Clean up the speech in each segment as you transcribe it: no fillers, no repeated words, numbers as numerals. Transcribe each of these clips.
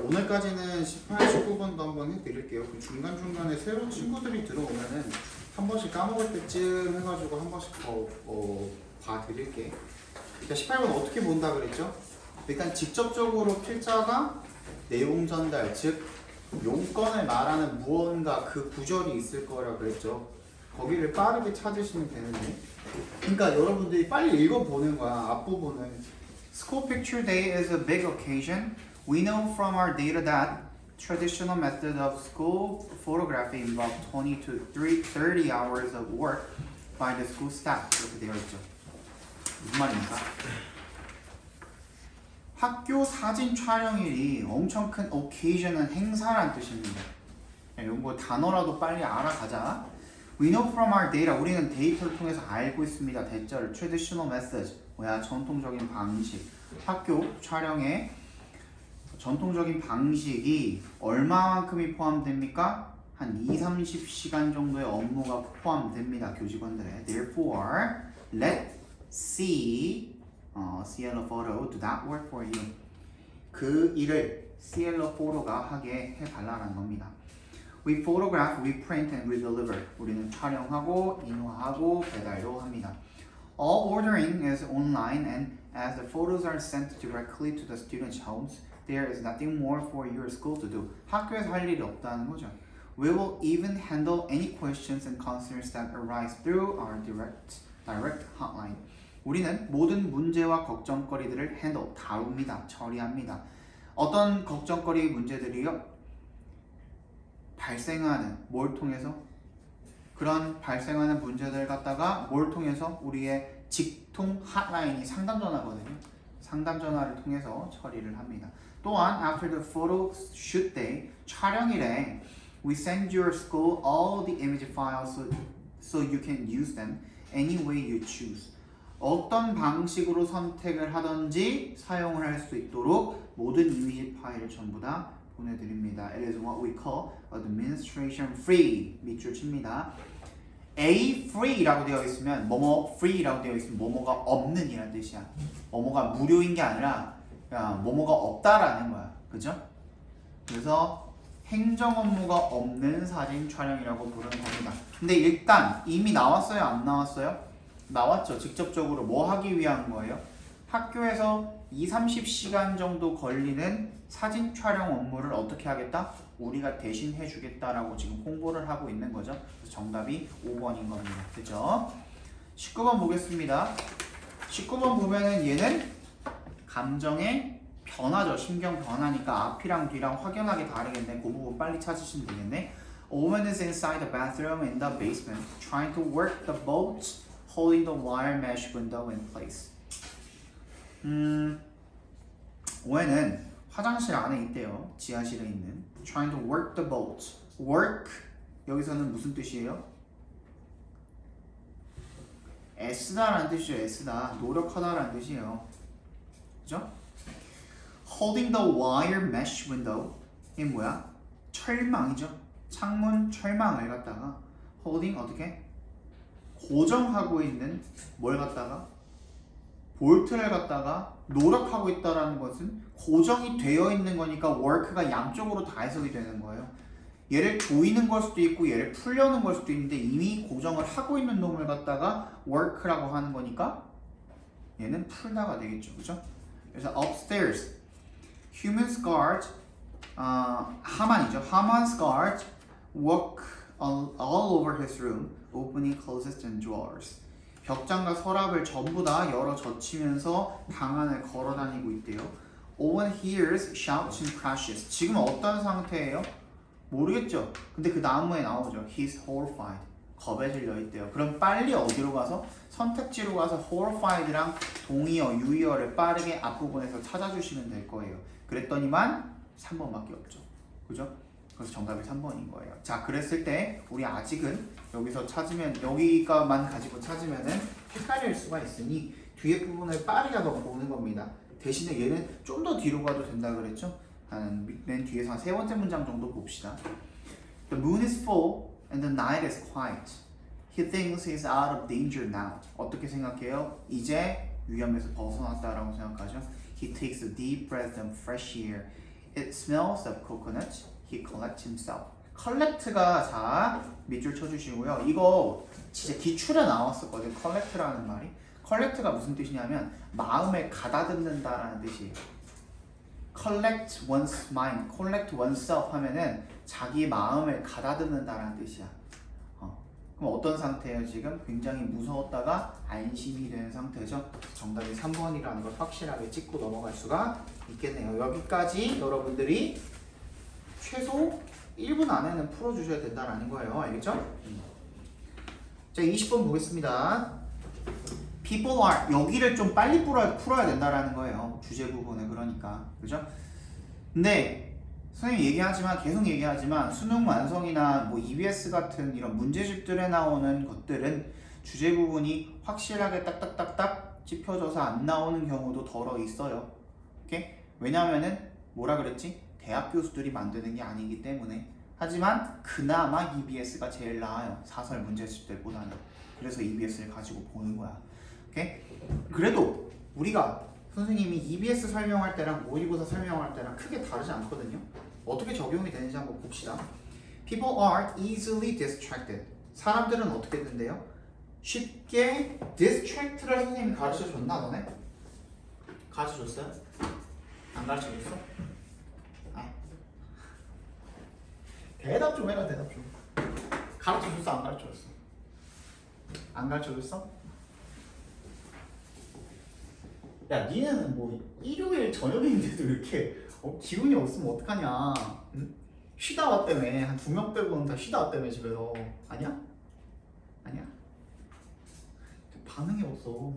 오늘까지는 18, 19번도 한번 해드릴게요. 중간중간에 새로운 친구들이 들어오면은 한 번씩 까먹을 때쯤 해가지고 한 번씩 더 봐드릴게. 자, 18번 어떻게 본다 그랬죠? 일단 직접적으로 필자가 내용 전달, 즉 용건을 말하는 무언가 그 구절이 있을 거라 그랬죠. 거기를 빠르게 찾으시면 되는데, 그러니까 여러분들이 빨리 읽어보는 거야. 앞부분을. School picture day is a big occasion. We know from our data that traditional method of school photography involve 20 to 30 hours of work by the school staff. 이렇게 되어 있죠. 무슨 말입니까? 학교 사진 촬영일이 엄청 큰 occasion은 행사란 뜻입니다. 이런 거 단어라도 빨리 알아가자. We know from our data. 우리는 데이터를 통해서 알고 있습니다. 대절을 traditional method. 뭐야? 전통적인 방식. 학교 촬영의 전통적인 방식이 얼마만큼이 포함됩니까? 한 20-30시간 정도의 업무가 포함됩니다. 교직원들의. Therefore, let C Cielo Photo do that work for you. 그 일을 Cielo Photo가 하게 해달라는 겁니다. We photograph, we print, and we deliver. 우리는 촬영하고, 인화하고, 배달도 합니다. All ordering is online, and as the photos are sent directly to the students' homes, there is nothing more for your school to do. 학교에서 할 일이 없다는 거죠. We will even handle any questions and concerns that arise through our direct hotline. 우리는 모든 문제와 걱정거리들을 다룹니다. 처리합니다. 어떤 걱정거리 문제들이요? 발생하는 뭘 통해서? 그런 발생하는 문제들 갖다가 뭘 통해서? 우리의 직통 핫라인이 상담전화거든요. 상담전화를 통해서 처리를 합니다. 또한 after the photo shoot day, 촬영일에 we send your school all the image files so you can use them any way you choose. 어떤 방식으로 선택을 하든지 사용을 할 수 있도록 모든 이미지 파일을 전부 다 보내드립니다. It is what we call administration free. 밑줄 칩니다. A free라고 되어 있으면 뭐뭐 free라고 되어 있으면 뭐뭐가 없는 이란 뜻이야. 뭐뭐가 무료인 게 아니라 뭐뭐가 없다라는 거야. 그죠? 그래서 행정 업무가 없는 사진 촬영이라고 부르는 겁니다. 근데 일단 이미 나왔어요? 안 나왔어요? 나왔죠. 직접적으로 뭐 하기 위한 거예요? 학교에서 20-30시간 정도 걸리는 사진 촬영 업무를 어떻게 하겠다? 우리가 대신 해주겠다라고 지금 홍보를 하고 있는 거죠. 그래서 정답이 5번인 겁니다. 그죠? 19번 보겠습니다. 19번 보면은 얘는 감정의 변화죠. 심경 변화니까 앞이랑 뒤랑 확연하게 다르겠네. 그 부분 빨리 찾으시면 되겠네. A woman is inside the bathroom in the basement trying to work the bolts holding the wire mesh window in place. 오해는 화장실 안에 있대요. 지하실에 있는. Trying to work the bolts. Work 여기서는 무슨 뜻이에요? 애쓰다라는 뜻이죠. 애쓰다. 노력하다라는 뜻이에요. 그죠? Holding the wire mesh window. 이게 뭐야? 철망이죠. 창문 철망을 갖다가 holding 어떻게? 고정하고 있는 뭘 갖다가 볼트를 갖다가 노력하고 있다라는 것은 고정이 되어 있는 거니까 work가 양쪽으로 다 해석이 되는 거예요. 얘를 조이는 걸 수도 있고 얘를 풀려는 걸 수도 있는데 이미 고정을 하고 있는 놈을 갖다가 work라고 하는 거니까 얘는 풀다가 되겠죠. 그죠? 그래서 upstairs human's guard 하만이죠. Haman's guard walk all over his room opening closets and drawers. 벽장과 서랍을 전부 다 열어 젖히면서 방 안을 걸어 다니고 있대요. Owen hears shouts and crashes. 지금 어떤 상태예요? 모르겠죠. 근데 그 다음에 나오죠. He's horrified. 겁에 질려 있대요. 그럼 빨리 어디로 가서? 선택지로 가서 horrified랑 동의어, 유의어를 빠르게 앞부분에서 찾아주시면 될 거예요. 그랬더니만 3번밖에 없죠. 그죠? 그래서 정답이 3번인 거예요. 자, 그랬을 때 우리 아직은 여기서 찾으면 여기가만 가지고 찾으면은 헷갈릴 수가 있으니 뒤에 부분을 빠르게 한번 보는 겁니다. 대신에 얘는 좀 더 뒤로 가도 된다 그랬죠? 맨 뒤에서 한 세 번째 문장 정도 봅시다. The moon is full and the night is quiet. He thinks he's out of danger now. 어떻게 생각해요? 이제 위험에서 벗어났다라고 생각하죠. He takes a deep breath of fresh air. It smells of coconut. He collects himself. collect가 자 밑줄 쳐주시고요. 이거 진짜 기출에 나왔었거든요. collect라는 말이. collect가 무슨 뜻이냐면 마음에 가다듬는다라는 뜻이에요. collect one's mind, collect oneself 하면은 자기 마음을 가다듬는다라는 뜻이야. 그럼 어떤 상태예요? 지금 굉장히 무서웠다가 안심이 되는 상태죠. 정답이 3번이라는 걸 확실하게 찍고 넘어갈 수가 있겠네요. 여기까지 여러분들이 최소 1분 안에는 풀어주셔야 된다는 거예요. 알겠죠? 자, 20번 보겠습니다. People are 여기를 좀 빨리 풀어야 된다라는 거예요. 주제 부분에 그러니까 그죠? 근데 선생님이 계속 얘기하지만 수능 완성이나 뭐 EBS 같은 이런 문제집들에 나오는 것들은 주제 부분이 확실하게 딱딱딱딱 짚혀져서 안 나오는 경우도 덜어 있어요. 오케이? 왜냐면은 뭐라 그랬지? 대학 교수들이 만드는 게 아니기 때문에. 하지만 그나마 EBS가 제일 나아요. 사설 문제집들보다는. 그래서 EBS를 가지고 보는 거야. 오케이? 그래도 우리가 선생님이 EBS 설명할 때랑 모의고사 설명할 때랑 크게 다르지 않거든요. 어떻게 적용이 되는지 한번 봅시다. People are easily distracted. 사람들은 어떻게 된대요? 쉽게 distract를 선생님이 가르쳐줬나 너네? 가르쳐줬어요? 안 가르쳐줬어? 아. 대답 좀 해라 대답 좀. 가르쳐줬어 안 가르쳐줬어? 안 가르쳐줬어? 야 니네는 뭐 일요일 저녁인데도 이렇게 기운이 없으면 어떡하냐. 응? 쉬다 왔다며. 한 2명 빼고는 다 쉬다 왔다며 집에서. 아니야? 아니야? 반응이 없어.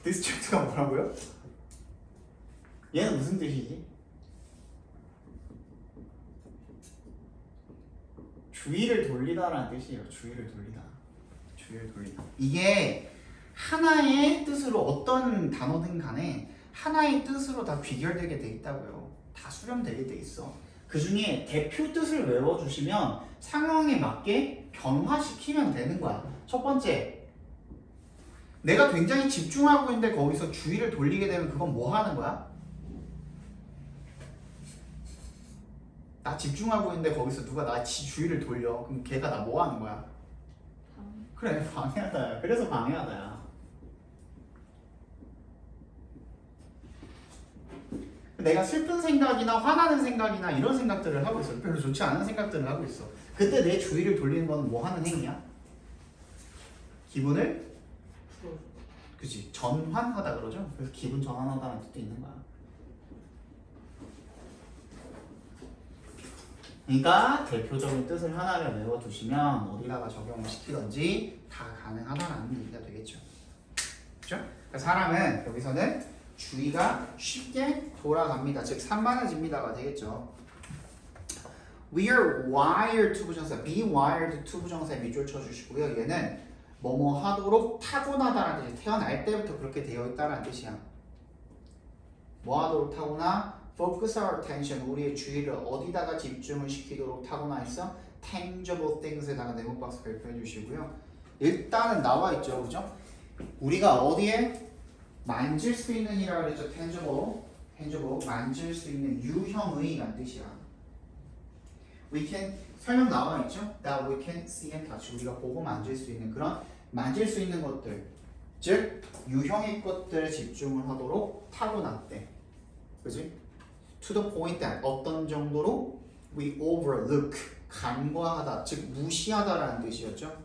디스트랙트가 뭐라고요? 얘는 무슨 뜻이지? 주의를 돌리다라는 뜻이에요. 주의를 돌리다. 이게 하나의 뜻으로 어떤 단어든 간에 하나의 뜻으로 다 귀결되게 돼 있다고요. 다 수렴되게 돼 있어. 그 중에 대표 뜻을 외워주시면 상황에 맞게 변화시키면 되는 거야. 첫 번째, 내가 굉장히 집중하고 있는데 거기서 주의를 돌리게 되면 그건 뭐 하는 거야? 나 집중하고 있는데 거기서 누가 나 주의를 돌려. 그럼 걔가 나 뭐 하는 거야? 그래, 방해하다야. 그래서 방해하다야. 내가 슬픈 생각이나 화나는 생각이나 이런 생각들을 하고 있어. 별로 좋지 않은 생각들을 하고 있어. 그때 내 주의를 돌리는 건 뭐 하는 행위야? 기분을 그치 전환하다 그러죠. 그래서 기분 전환하다는 뜻도 있는 거야. 그러니까 대표적인 뜻을 하나를 외워두시면 어디다가 적용을 시키든지 다 가능하다는 얘기가 되겠죠. 그렇죠? 그러니까 사람은 여기서는 주의가 쉽게 돌아갑니다. 즉 산만해집니다가 되겠죠. We are wired to 부정사, be wired to 부정사에 밑줄 쳐주시고요. 얘는 뭐뭐 하도록 타고나다라는 뜻이 태어날 때부터 그렇게 되어 있다는 뜻이야. 뭐 하도록 타고나? Focus our attention, 우리의 주의를 어디다가 집중을 시키도록 타고나 있어? Tangible things에다가 네모박스 발표해 주시고요. 일단은 나와 있죠, 그죠? 우리가 어디에 만질 수 있는 이라고 그랬죠. tangible, 만질 수 있는 유형의 라는 뜻이야. We can, 설명 나와 있죠. That we can see and touch, 우리가 보고 만질 수 있는 그런 만질 수 있는 것들, 즉 유형의 것들에 집중을 하도록 타고났대. 그지? To the point that 어떤 정도로 we overlook, 간과하다, 즉 무시하다라는 뜻이었죠.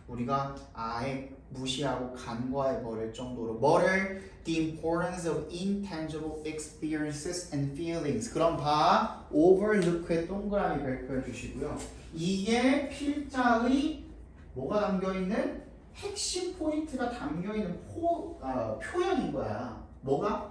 우리가 아예 무시하고 간과해 버릴 정도로 뭐를? The importance of intangible experiences and feelings. 그럼 봐, overlook에 동그라미 발표해 주시고요. 이게 필자의 뭐가 담겨있는? 핵심 포인트가 담겨있는 표현인 거야. 뭐가?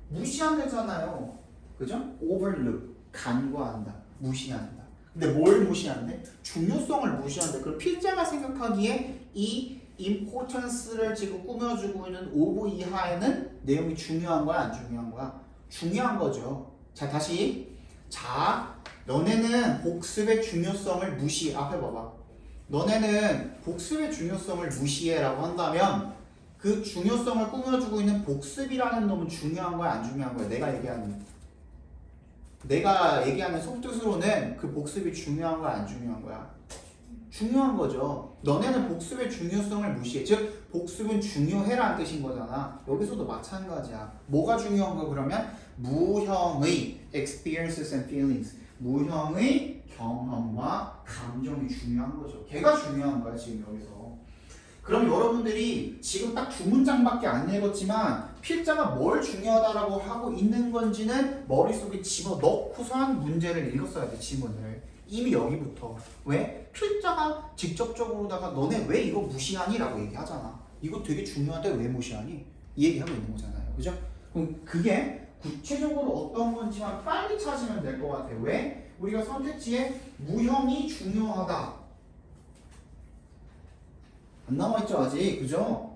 무시한다잖아요. 그죠? overlook, 간과한다, 무시한다. 근데 뭘 무시한대? 중요성을 무시한대. 그럼 필자가 생각하기에 이 importance를 지금 꾸며주고 있는 of 이하에는 내용이 중요한 거야, 안 중요한 거야? 중요한 거죠. 자, 다시. 자, 너네는 복습의 중요성을 앞에 봐봐. 너네는 복습의 중요성을 무시해라고 한다면 그 중요성을 꾸며주고 있는 복습이라는 놈은 중요한 거야, 안 중요한 거야? 내가 얘기하는 내가 얘기하는 속뜻으로는 그 복습이 중요한 거야, 안 중요한 거야? 중요한 거죠. 너네는 복습의 중요성을 무시해. 즉 복습은 중요해라는 뜻인 거잖아. 여기서도 마찬가지야. 뭐가 중요한 거 그러면? 무형의 experiences and feelings. 무형의 경험과 감정이 중요한 거죠. 걔가 중요한 거야 지금 여기서. 그럼 여러분들이 지금 딱 두 문장밖에 안 읽었지만 필자가 뭘 중요하다라고 하고 있는 건지는 머릿속에 집어넣고선 문제를 읽었어야 돼, 지문을. 이미 여기부터. 왜? 필자가 직접적으로다가 너네 왜 이거 무시하니? 라고 얘기하잖아. 이거 되게 중요한데 왜 무시하니? 이 얘기하고 있는 거잖아요. 그죠? 그럼 그게 구체적으로 어떤 건지만 빨리 찾으면 될 것 같아. 왜? 우리가 선택지에 무형이 중요하다. 안 남아있죠 아직. 그죠?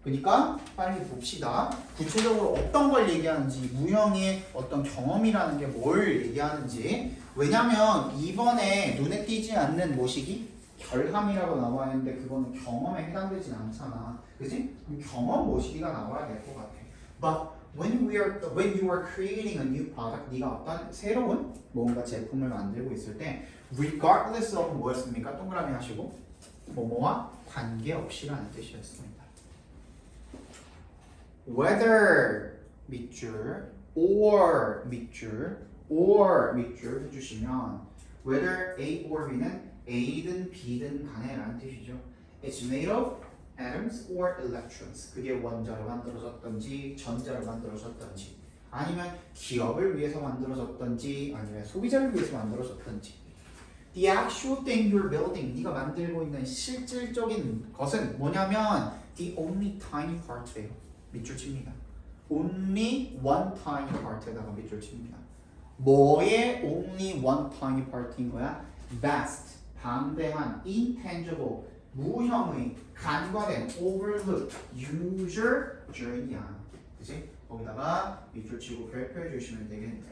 그러니까 빨리 봅시다. 구체적으로 어떤 걸 얘기하는지, 무형의 어떤 경험이라는 게 뭘 얘기하는지. 왜냐면 이번에 눈에 띄지 않는 모시기 결함이라고 나와 있는데 그거는 경험에 해당되진 않잖아. 그지? 그럼 경험 모시기가 나와야 될 것 같아. But when you are creating a new product, 네가 어떤 새로운 뭔가 제품을 만들고 있을 때 regardless of 뭐였습니까? 동그라미 하시고 뭐뭐와 관계없이라는 뜻이었습니다. whether 밑줄 or 밑줄 or 밑줄 해주시면 whether A or B는 A든 B든 간에 라는 뜻이죠. It's made of atoms or electrons. 그게 원자로 만들어졌던지 전자로 만들어졌던지 아니면 기업을 위해서 만들어졌던지 아니면 소비자를 위해서 만들어졌던지 The actual thing you're building, 네가 만들고 있는 실질적인 것은 뭐냐면 the only tiny part예요. 밑줄 칩니다. only one tiny part에다가 밑줄 칩니다. 뭐의 only one tiny part인 거야? vast, 방대한, intangible, 무형의, 간과된, overlooked, user journey야. 그치? 거기다가 밑줄 치고 별표해 주시면 되겠네요.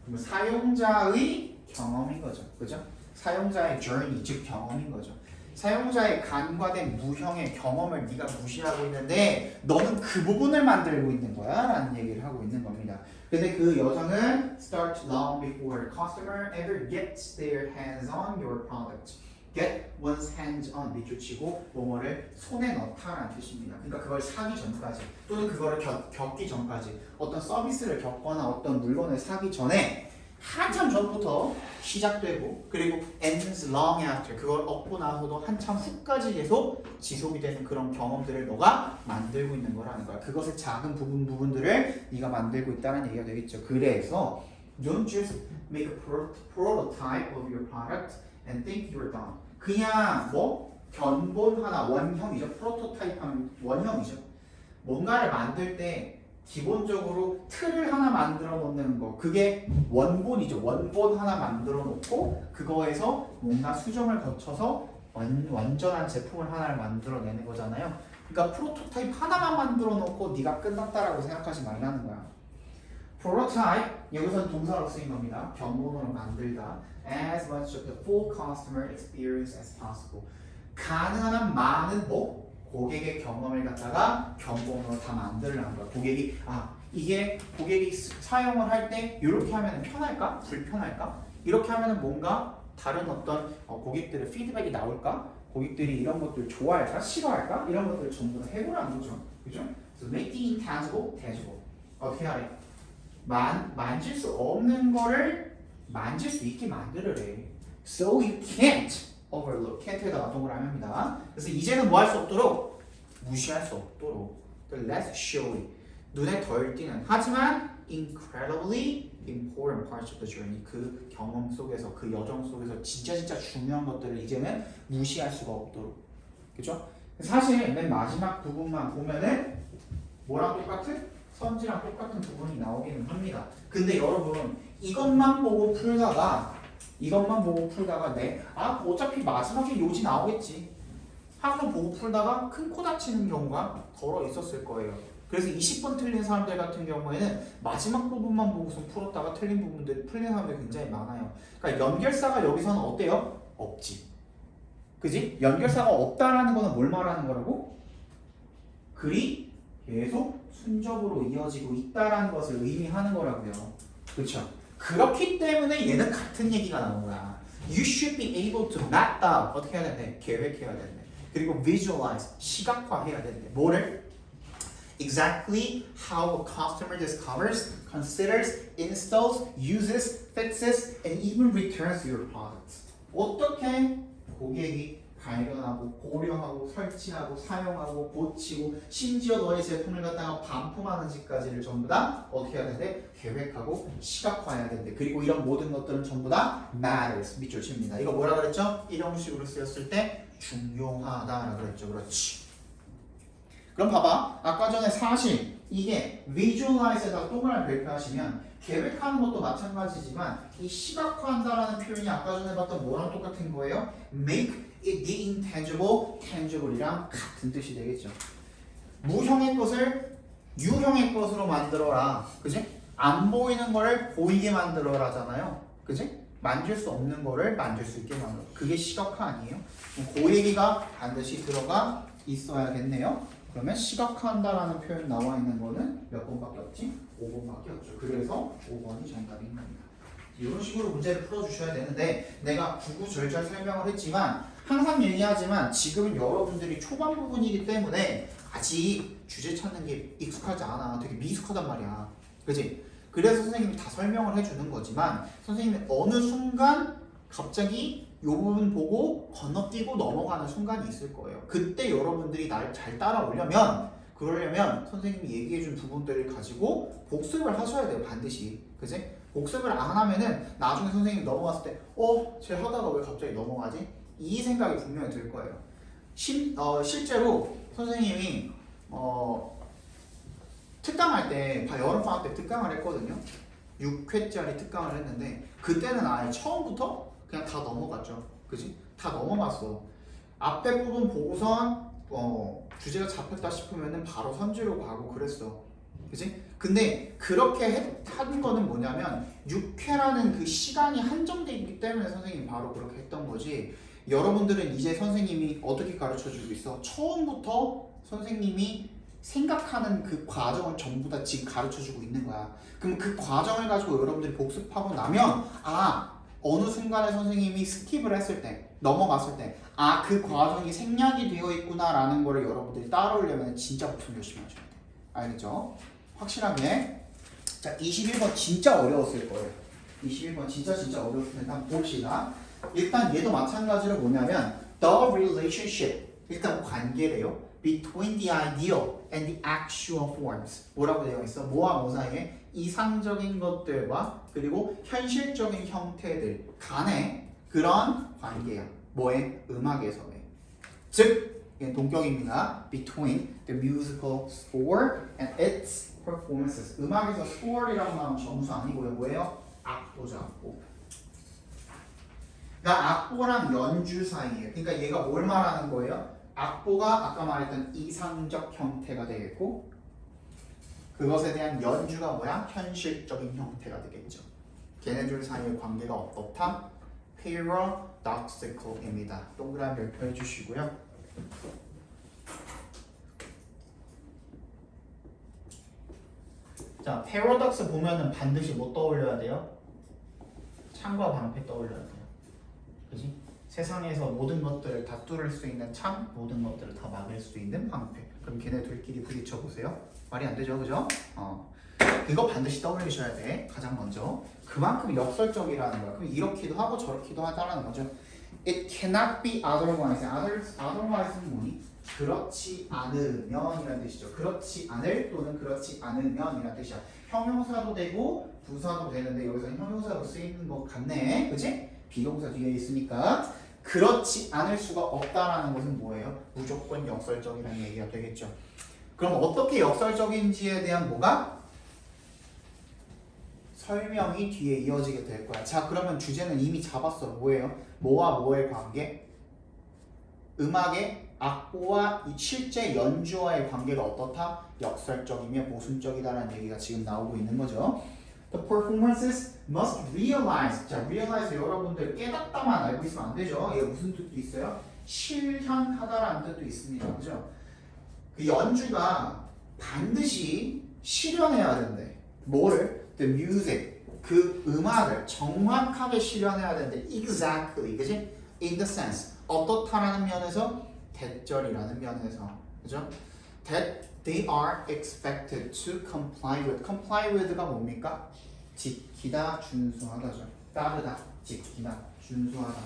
그러면 사용자의 경험인 거죠. 그죠? 사용자의 journey, 즉 경험인 거죠. 사용자의 간과된 무형의 경험을 네가 무시하고 있는데 너는 그 부분을 만들고 있는 거야 라는 얘기를 하고 있는 겁니다. 근데 그 여정은 start long before the customer ever gets their hands on your product. get one's hands on 밑줄 치고 뭐뭐를 손에 넣다라는 뜻입니다. 그러니까 그걸 사기 전까지 또는 그거를 겪기 전까지 어떤 서비스를 겪거나 어떤 물건을 사기 전에 한참 전부터 시작되고 그리고 ends long after 그걸 얻고 나서도 한참 후까지 계속 지속이 되는 그런 경험들을 너가 만들고 있는 거라는 거야. 그것의 작은 부분들을 네가 만들고 있다는 얘기가 되겠죠. 그래서 don't just make a prototype of your product and think you're done. 그냥 뭐 견본 하나 원형이죠. 프로토타입 하면 원형이죠. 뭔가를 만들 때 기본적으로 틀을 하나 만들어 놓는 거 그게 원본이죠. 원본 하나 만들어 놓고 그거에서 뭔가 수정을 거쳐서 완전한 제품을 하나를 만들어내는 거잖아요. 그러니까 프로토타입 하나만 만들어 놓고 네가 끝났다라고 생각하지 말라는 거야. prototype 여기서는 동사로 쓰인 겁니다. 견본으로 만들다. as much of the full customer experience as possible. 가능한 한 많은 뭐 고객의 경험을 갖다가 견본으로 다 만들라는 거야. 고객이 이게 고객이 사용을 할 때 이렇게 하면 편할까? 불편할까? 이렇게 하면 뭔가 다른 어떤 고객들의 피드백이 나올까? 고객들이 이런 것들 좋아할까? 싫어할까? 이런 것들을 전부 다 해보라는 거죠. 그죠? So make the intangible tangible. 어떻게 하래? 만질 수 없는 거를 만질 수 있게 만들으래. So you can't overlook. can't에다가 동그라미 합니다. 그래서 이제는 뭐 할 수 없도록? 무시할 수 없도록. less showy. 눈에 덜 띄는. 하지만 incredibly important parts of the journey. 그 경험 속에서, 그 여정 속에서 진짜 중요한 것들을 이제는 무시할 수가 없도록. 그죠? 사실 맨 마지막 부분만 보면은 뭐랑 똑같은? 선지랑 똑같은 부분이 나오기는 합니다. 근데 여러분 이것만 보고 풀다가 어차피 마지막에 요지 나오겠지 하고 보고 풀다가 큰 코 다치는 경우가 더러 있었을 거예요. 그래서 20번 틀린 사람들 같은 경우에는 마지막 부분만 보고서 풀었다가 틀린 부분들 풀린 사람들이 굉장히 많아요. 그러니까 연결사가 여기서는 어때요? 없지. 그지? 연결사가 없다라는 거는 뭘 말하는 거라고? 글이 계속 순적으로 이어지고 있다라는 것을 의미하는 거라고요. 그렇죠? 그렇기 때문에 얘는 같은 얘기가 나온 거야. You should be able to map out. 어떻게 해야 되는데? 계획해야 되는데. 그리고 visualize. 시각화해야 되는데. 뭐를? Exactly how a customer discovers, considers, installs, uses, fixes, and even returns your products. 어떻게 고객이 발견하고 고려하고 설치하고 사용하고 고치고 심지어 너의 제품을 갖다가 반품하는지까지를 전부 다 어떻게 해야 되는데? 계획하고 시각화해야 되는데 그리고 이런 모든 것들은 전부 다 matters 밑줄 칩니다. 이거 뭐라 그랬죠? 일형식으로 쓰였을 때 중요하다라고 그랬죠. 그렇지. 그럼 봐봐. 아까 전에 사실 이게 visualize에다가 동그라미 별표하시면 계획하는 것도 마찬가지지만 이 시각화한다라는 표현이 아까 전에 봤던 뭐랑 똑같은 거예요? make it the intangible, tangible이랑 같은 뜻이 되겠죠. 무형의 것을 유형의 것으로 만들어라. 그지? 안 보이는 거를 보이게 만들어라잖아요. 그지? 만질 수 없는 거를 만질 수 있게 만들어. 그게 시각화 아니에요? 그 얘기가 반드시 들어가 있어야겠네요. 그러면 시각화한다라는 표현 나와 있는 거는 몇 번밖에 없지? 5번밖에 없죠. 그래서 5번이 정답인 겁니다. 이런 식으로 문제를 풀어주셔야 되는데 내가 구구절절 설명을 했지만 항상 얘기하지만 지금은 여러분들이 초반 부분이기 때문에 아직 주제 찾는 게 익숙하지 않아. 되게 미숙하단 말이야. 그치? 그래서 선생님이 다 설명을 해주는 거지만 선생님이 어느 순간 갑자기 이 부분 보고 건너뛰고 넘어가는 순간이 있을 거예요. 그때 여러분들이 날 잘 따라오려면 그러려면 선생님이 얘기해준 부분들을 가지고 복습을 하셔야 돼요. 반드시. 그치? 복습을 안 하면은 나중에 선생님이 넘어갔을 때 쟤 하다가 왜 갑자기 넘어가지? 이 생각이 분명히 들 거예요. 실제로 선생님이 특강할 때 여름방학 때 특강을 했거든요. 6회짜리 특강을 했는데 그때는 아예 처음부터 그냥 다 넘어갔죠. 그지? 다 넘어갔어. 앞에 부분 보고선 주제가 잡혔다 싶으면은 바로 선지로 가고 그랬어. 그지? 근데 그렇게 한 거는 뭐냐면 6회라는 그 시간이 한정돼 있기 때문에 선생님이 바로 그렇게 했던 거지. 여러분들은 이제 선생님이 어떻게 가르쳐주고 있어? 처음부터 선생님이 생각하는 그 과정을 전부 다 지금 가르쳐주고 있는 거야. 그럼 그 과정을 가지고 여러분들이 복습하고 나면 어느 순간에 선생님이 스킵을 했을 때 넘어갔을 때 그 과정이 생략이 되어 있구나 라는 거를 여러분들이 따라오려면 진짜 복습 열심히 하셔야 돼. 알겠죠? 확실하게. 자, 21번 진짜 어려웠을 거예요. 21번 진짜 어려웠을 텐데 한번 봅시다. 일단 얘도 마찬가지로 뭐냐면 the relationship 일단 관계래요. between the ideal and the actual forms 뭐라고 되어 있어? 뭐와 뭐 사이에? 이상적인 것들과 그리고 현실적인 형태들 간의 그런 관계야. 뭐의? 음악에서의. 즉 동격입니다. between the musical score and its performances. 음악에서 score이라고 나오면 점수 아니고요. 뭐예요? 악보죠. 악보. 그러니까 악보랑 연주 사이에. 그러니까 얘가 뭘 말하는 거예요? 악보가 아까 말했던 이상적 형태가 되겠고 그것에 대한 연주가 뭐야? 현실적인 형태가 되겠죠. 걔네들 사이의 관계가 어떻다? paradoxical입니다. 동그라미 별표해 주시고요. 자, paradox 보면은 반드시 뭐 떠올려야 돼요? 창과 방패 떠올려야 돼요. 그지? 세상에서 모든 것들을 다 뚫을 수 있는 창, 모든 것들을 다 막을 수 있는 방패. 그럼 걔네들끼리 부딪혀 보세요. 말이 안 되죠, 그죠? 이거 반드시 떠올리셔야 돼. 가장 먼저. 그만큼 역설적이라는 거야. 그럼 이렇기도 하고 저렇기도 하다라는 거죠. It cannot be otherwise. otherwise는 뭐니? 그렇지 않으면이라는 뜻이죠. 그렇지 않을 또는 그렇지 않으면이라는 뜻이야. 형용사도 되고 부사도 되는데 여기서 형용사로 쓰이는 것 같네. 그치? 비동사 뒤에 있으니까 그렇지 않을 수가 없다라는 것은 뭐예요? 무조건 역설적이라는 얘기가 되겠죠. 그럼 어떻게 역설적인지에 대한 뭐가? 설명이 뒤에 이어지게 될 거야. 자, 그러면 주제는 이미 잡았어. 뭐예요? 뭐와 뭐의 관계? 음악의 악보와 이 실제 연주와의 관계가 어떻다? 역설적이며 모순적이다라는 얘기가 지금 나오고 있는 거죠. The performances must realize. 자, realize 여러분들 깨닫다만 알고 있으면 안 되죠. 얘 무슨 뜻도 있어요? 실현하다라는 뜻도 있습니다. 그죠? 그 연주가 반드시 실현해야 된대. 뭐를? The music. 그 음악을 정확하게 실현해야 되는데 exactly, 그지? in the sense, 어떻다라는 면에서 대절이라는 면에서, 그죠? that they are expected to comply with. comply with가 뭡니까? 지키다, 준수하다죠. 따르다, 지키다, 준수하다.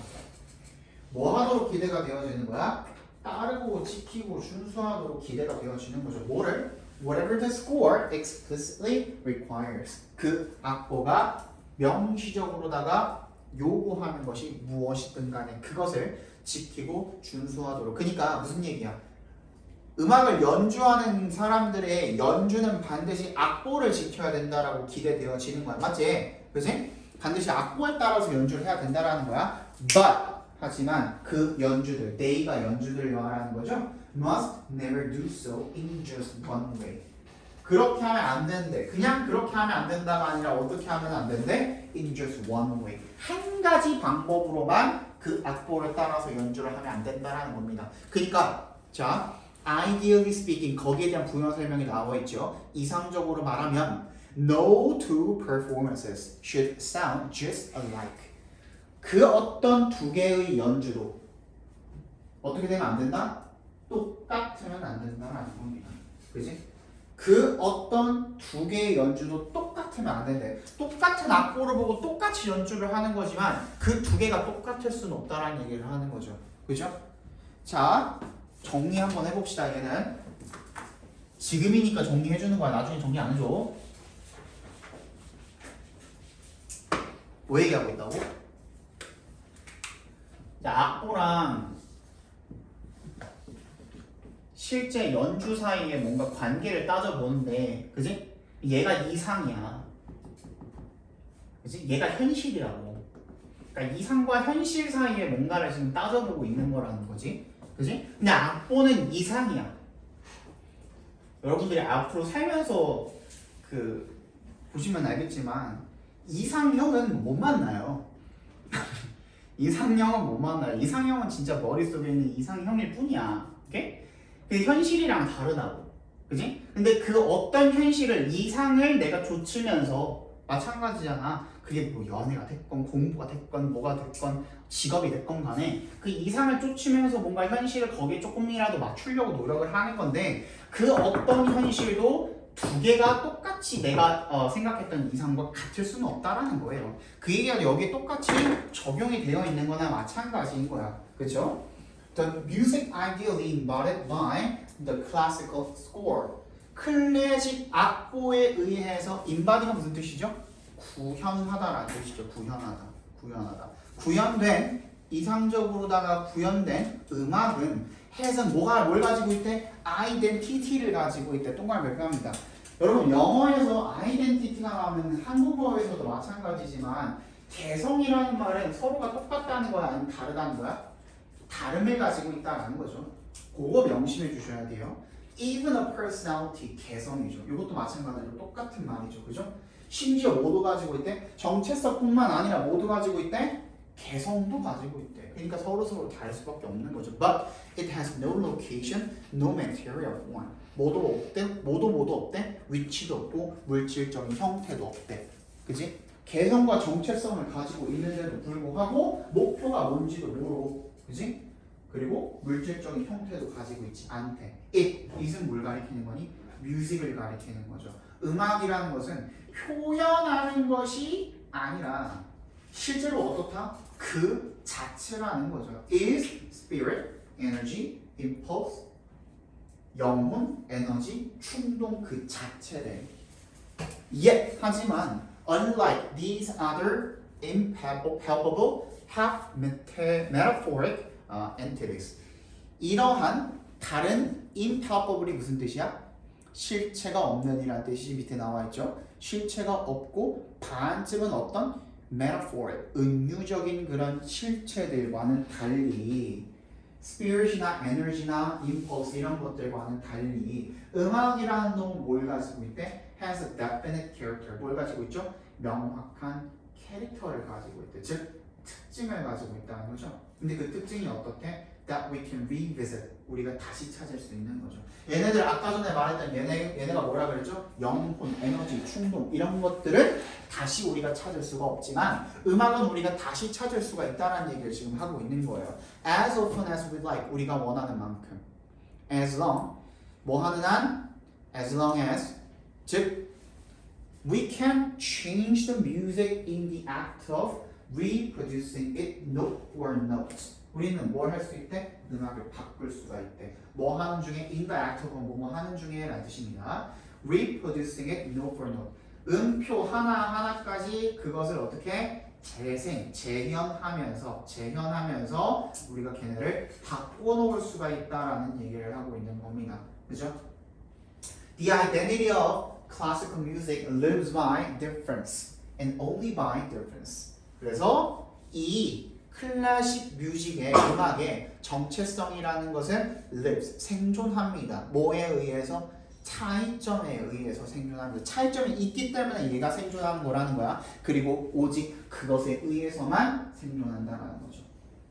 뭐 하도록 기대가 되어지는 거야? 따르고 지키고 준수하도록 기대가 되어지는 거죠. 뭐를? Whatever the score explicitly requires. 그 악보가 명시적으로다가 요구하는 것이 무엇이든 간에 그것을 지키고 준수하도록. 그러니까 무슨 얘기야? 음악을 연주하는 사람들의 연주는 반드시 악보를 지켜야 된다라고 기대되어지는 거야. 맞지? 그지? 반드시 악보에 따라서 연주를 해야 된다라는 거야. But 하지만 그 연주들, they가 연주들을 말하는 거죠. Must never do so in just one way. 그렇게 하면 안 되는데, 그냥 그렇게 하면 안 된다가 아니라 어떻게 하면 안 되는데? In just one way. 한 가지 방법으로만 그 악보를 따라서 연주를 하면 안 된다라는 겁니다. 그러니까 자, ideally speaking 거기에 대한 부연 설명이 나와 있죠. 이상적으로 말하면 no two performances should sound just alike. 그 어떤 두 개의 연주도 어떻게 되면 안 된다? 똑같으면 안 된다라는 겁니다. 그지? 그 어떤 두 개의 연주도 똑같으면 안 된대. 똑같은 악보를 보고 똑같이 연주를 하는 거지만 그 두 개가 똑같을 수는 없다라는 얘기를 하는 거죠. 그죠? 자, 정리 한번 해봅시다. 얘는 지금이니까 정리해주는 거야. 나중에 정리 안 해줘. 뭐 얘기하고 있다고? 자, 악보랑 실제 연주 사이에 뭔가 관계를 따져보는데, 그지? 얘가 이상이야. 그지? 얘가 현실이라고. 그러니까 이상과 현실 사이에 뭔가를 지금 따져보고 있는 거라는 거지. 그지? 근데 악보는 이상이야. 여러분들이 앞으로 살면서 보시면 알겠지만 이상형은 못 만나요. 이상형은 못 만나요. 이상형은 진짜 머릿속에 있는 이상형일 뿐이야. 오케이? 그 현실이랑 다르다고. 그지? 근데 그 어떤 현실을 이상을 내가 좇으면서 마찬가지잖아. 그게 뭐 연애가 됐건 공부가 됐건 뭐가 됐건 직업이 됐건 간에 그 이상을 쫓으면서 뭔가 현실을 거기에 조금이라도 맞추려고 노력을 하는 건데 그 어떤 현실도 두 개가 똑같이 내가 생각했던 이상과 같을 수는 없다라는 거예요. 그 얘기가 여기에 똑같이 적용이 되어 있는 거나 마찬가지인 거야. 그죠? The music ideally embodied by the classical score. 클래식 악보에 의해서 embodi가 무슨 뜻이죠? 구현하다라는 뜻이죠. 구현하다. 구현된, 이상적으로다가 구현된 음악은 해석은 뭘 가지고 있대? identity를 가지고 있대. 동그라미 몇 개입니다. 여러분 영어에서 identity가 나오면 한국어에서도 마찬가지지만 개성이라는 말은 서로가 똑같다는 거야? 아니면 다르다는 거야? 다름을 가지고 있다는 거죠. 그거 명심해 주셔야 돼요. Even a personality, 개성이죠. 이것도 마찬가지로 똑같은 말이죠. 그죠? 심지어 뭐도 가지고 있대? 정체성뿐만 아니라 뭐도 가지고 있대? 개성도 가지고 있대. 그러니까 서로 다를 수밖에 없는 거죠. But it has no location, no material form. 뭐도 없대? 위치도 없고 물질적인 형태도 없대. 그지? 개성과 정체성을 가지고 있는데도 불구하고 목표가 뭔지도 모르고, 그지? 그리고 물질적인 형태도 가지고 있지 않대. it은 뭘 가리키는 거니? music을 가리키는 거죠. 음악이라는 것은 표현하는 것이 아니라 실제로 어떻다? 그 자체라는 거죠. is spirit, energy, impulse, 영혼, 에너지, 충동 그 자체래. Yet, 하지만 unlike these other impalpable, half metaphoric entities, 이러한 다른 impalpable이 무슨 뜻이야? 실체가 없는 이라는 뜻이 밑에 나와 있죠. 실체가 없고 반쯤은 어떤 metaphoric, 은유적인 그런 실체들과는 달리 spirit이나 에너지나 impulse 이런 것들과는 달리 음악이라는 놈은 뭘 가지고 있대? has a definite character. 뭘 가지고 있죠? 명확한 캐릭터를 가지고 있대. 즉 특징을 가지고 있다는 거죠. 근데 그 특징이 어떻게? that we can revisit. 우리가 다시 찾을 수 있는 거죠. 얘네들 아까 전에 말했던 얘네가 뭐라 그랬죠? 영혼, 에너지, 충동 이런 것들을 다시 우리가 찾을 수가 없지만 음악은 우리가 다시 찾을 수가 있다는 얘기를 지금 하고 있는 거예요. As often as we like. 우리가 원하는 만큼. As long. 뭐 하는 한? As long as. 즉 we can change the music in the act of reproducing it note for note. 우리는 뭘 할 수 있대? 음악을 바꿀 수가 있대. 뭐 하는 중에 in the act of 뭐 하는 중에 라는 뜻입니다. reproducing it note for note. 음표 하나하나까지 그것을 어떻게 재현하면서 우리가 걔네를 바꿔놓을 수가 있다라는 얘기를 하고 있는 겁니다. 그죠? The identity of classical music lives by difference and only by difference. 그래서 이 클래식 뮤직의 음악의 정체성이라는 것은 lives 생존합니다. 뭐에 의해서? 차이점에 의해서 생존합니다. 차이점이 있기 때문에 얘가 생존하는 거라는 거야. 그리고 오직 그것에 의해서만 생존한다는 거죠.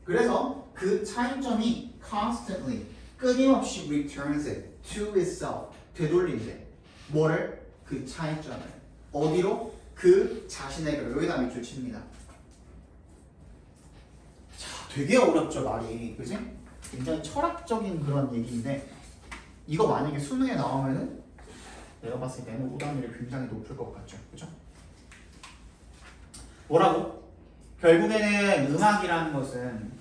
그래서 그 차이점이 constantly 끊임없이 returns it to itself 되돌린대. 뭐를? 그 차이점을 어디로? 그 자신에게. 여기다 밑줄 칩니다. 자, 되게 어렵죠 말이, 그지? 굉장히 철학적인 그런 얘기인데 이거 만약에 수능에 나오면은 내가 봤을 때는 오답률이 굉장히 높을 것 같죠, 그죠? 뭐라고? 결국에는 음악이라는 것은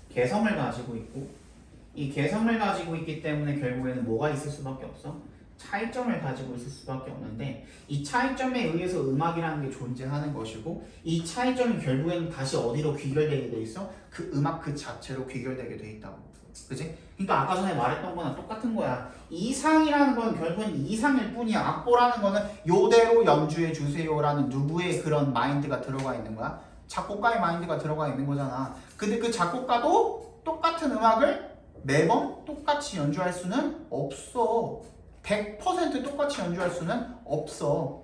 개성을 가지고 있고 이 개성을 가지고 있기 때문에 결국에는 뭐가 있을 수밖에 없어? 차이점을 가지고 있을 수밖에 없는데 이 차이점에 의해서 음악이라는 게 존재하는 것이고 이 차이점이 결국에는 다시 어디로 귀결되게 돼 있어? 그 음악 그 자체로 귀결되게 돼 있다고. 그치? 그러니까 아까 전에 말했던 거랑 똑같은 거야. 이상이라는 건 결국엔 이상일 뿐이야. 악보라는 거는 요대로 연주해 주세요라는 누구의 그런 마인드가 들어가 있는 거야? 작곡가의 마인드가 들어가 있는 거잖아. 근데 그 작곡가도 똑같은 음악을 매번 똑같이 연주할 수는 없어. 100% 똑같이 연주할 수는 없어.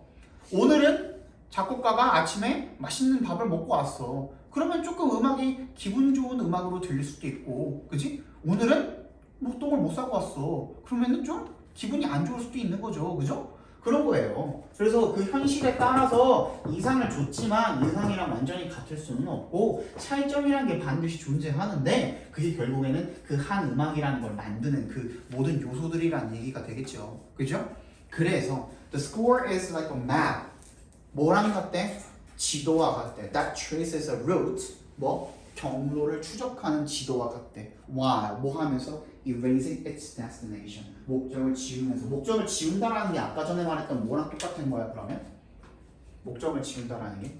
오늘은 작곡가가 아침에 맛있는 밥을 먹고 왔어. 그러면 조금 음악이 기분 좋은 음악으로 들릴 수도 있고, 그지? 오늘은 뭐 똥을 못 싸고 왔어. 그러면은 좀 기분이 안 좋을 수도 있는 거죠, 그죠? 그런 거예요. 그래서 그 현실에 따라서 이상을 줬지만 이상이랑 완전히 같을 수는 없고 차이점이라는 게 반드시 존재하는데 그게 결국에는 그 한 음악이라는 걸 만드는 그 모든 요소들이라는 얘기가 되겠죠, 그죠? 그래서 the score is like a map. 뭐랑 같대? 지도와 같대. That traces a route. 뭐? 경로를 추적하는 지도와 같대. Why? 뭐 하면서? Erasing its destination. 목적을 지우면서. 목적을 지운다라는 게 아까 전에 말했던 뭐랑 똑같은 거야, 그러면? 목적을 지운다라는 게?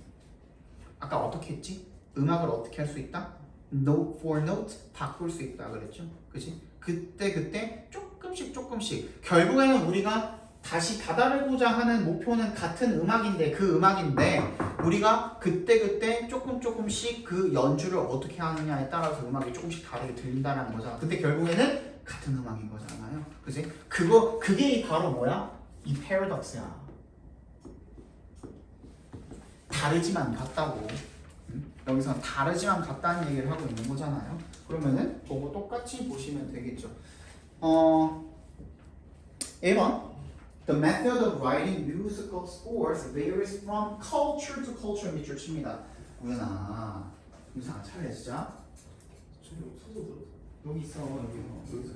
아까 어떻게 했지? 음악을 어떻게 할 수 있다? Note for note 바꿀 수 있다 그랬죠? 그치? 그때 조금씩 결국에는 우리가 다시 다다르고자 하는 목표는 같은 음악인데 우리가 그때 조금씩 그 연주를 어떻게 하느냐에 따라서 음악이 조금씩 다르게 들린다는 거잖아. 근데 결국에는 같은 음악인 거잖아요. 그치? 그게 바로 뭐야? 이 패러독스야. 다르지만 같다고. 여기서 다르지만 같다는 얘기를 하고 있는 거잖아요. 그러면은 그거 똑같이 보시면 되겠죠. 1번 The method of writing musical scores varies from culture to culture. 밑줄 칩니다. 우연아, 유상아 차례 진짜. 저기 없어서 들어. 여기 있어, 여기서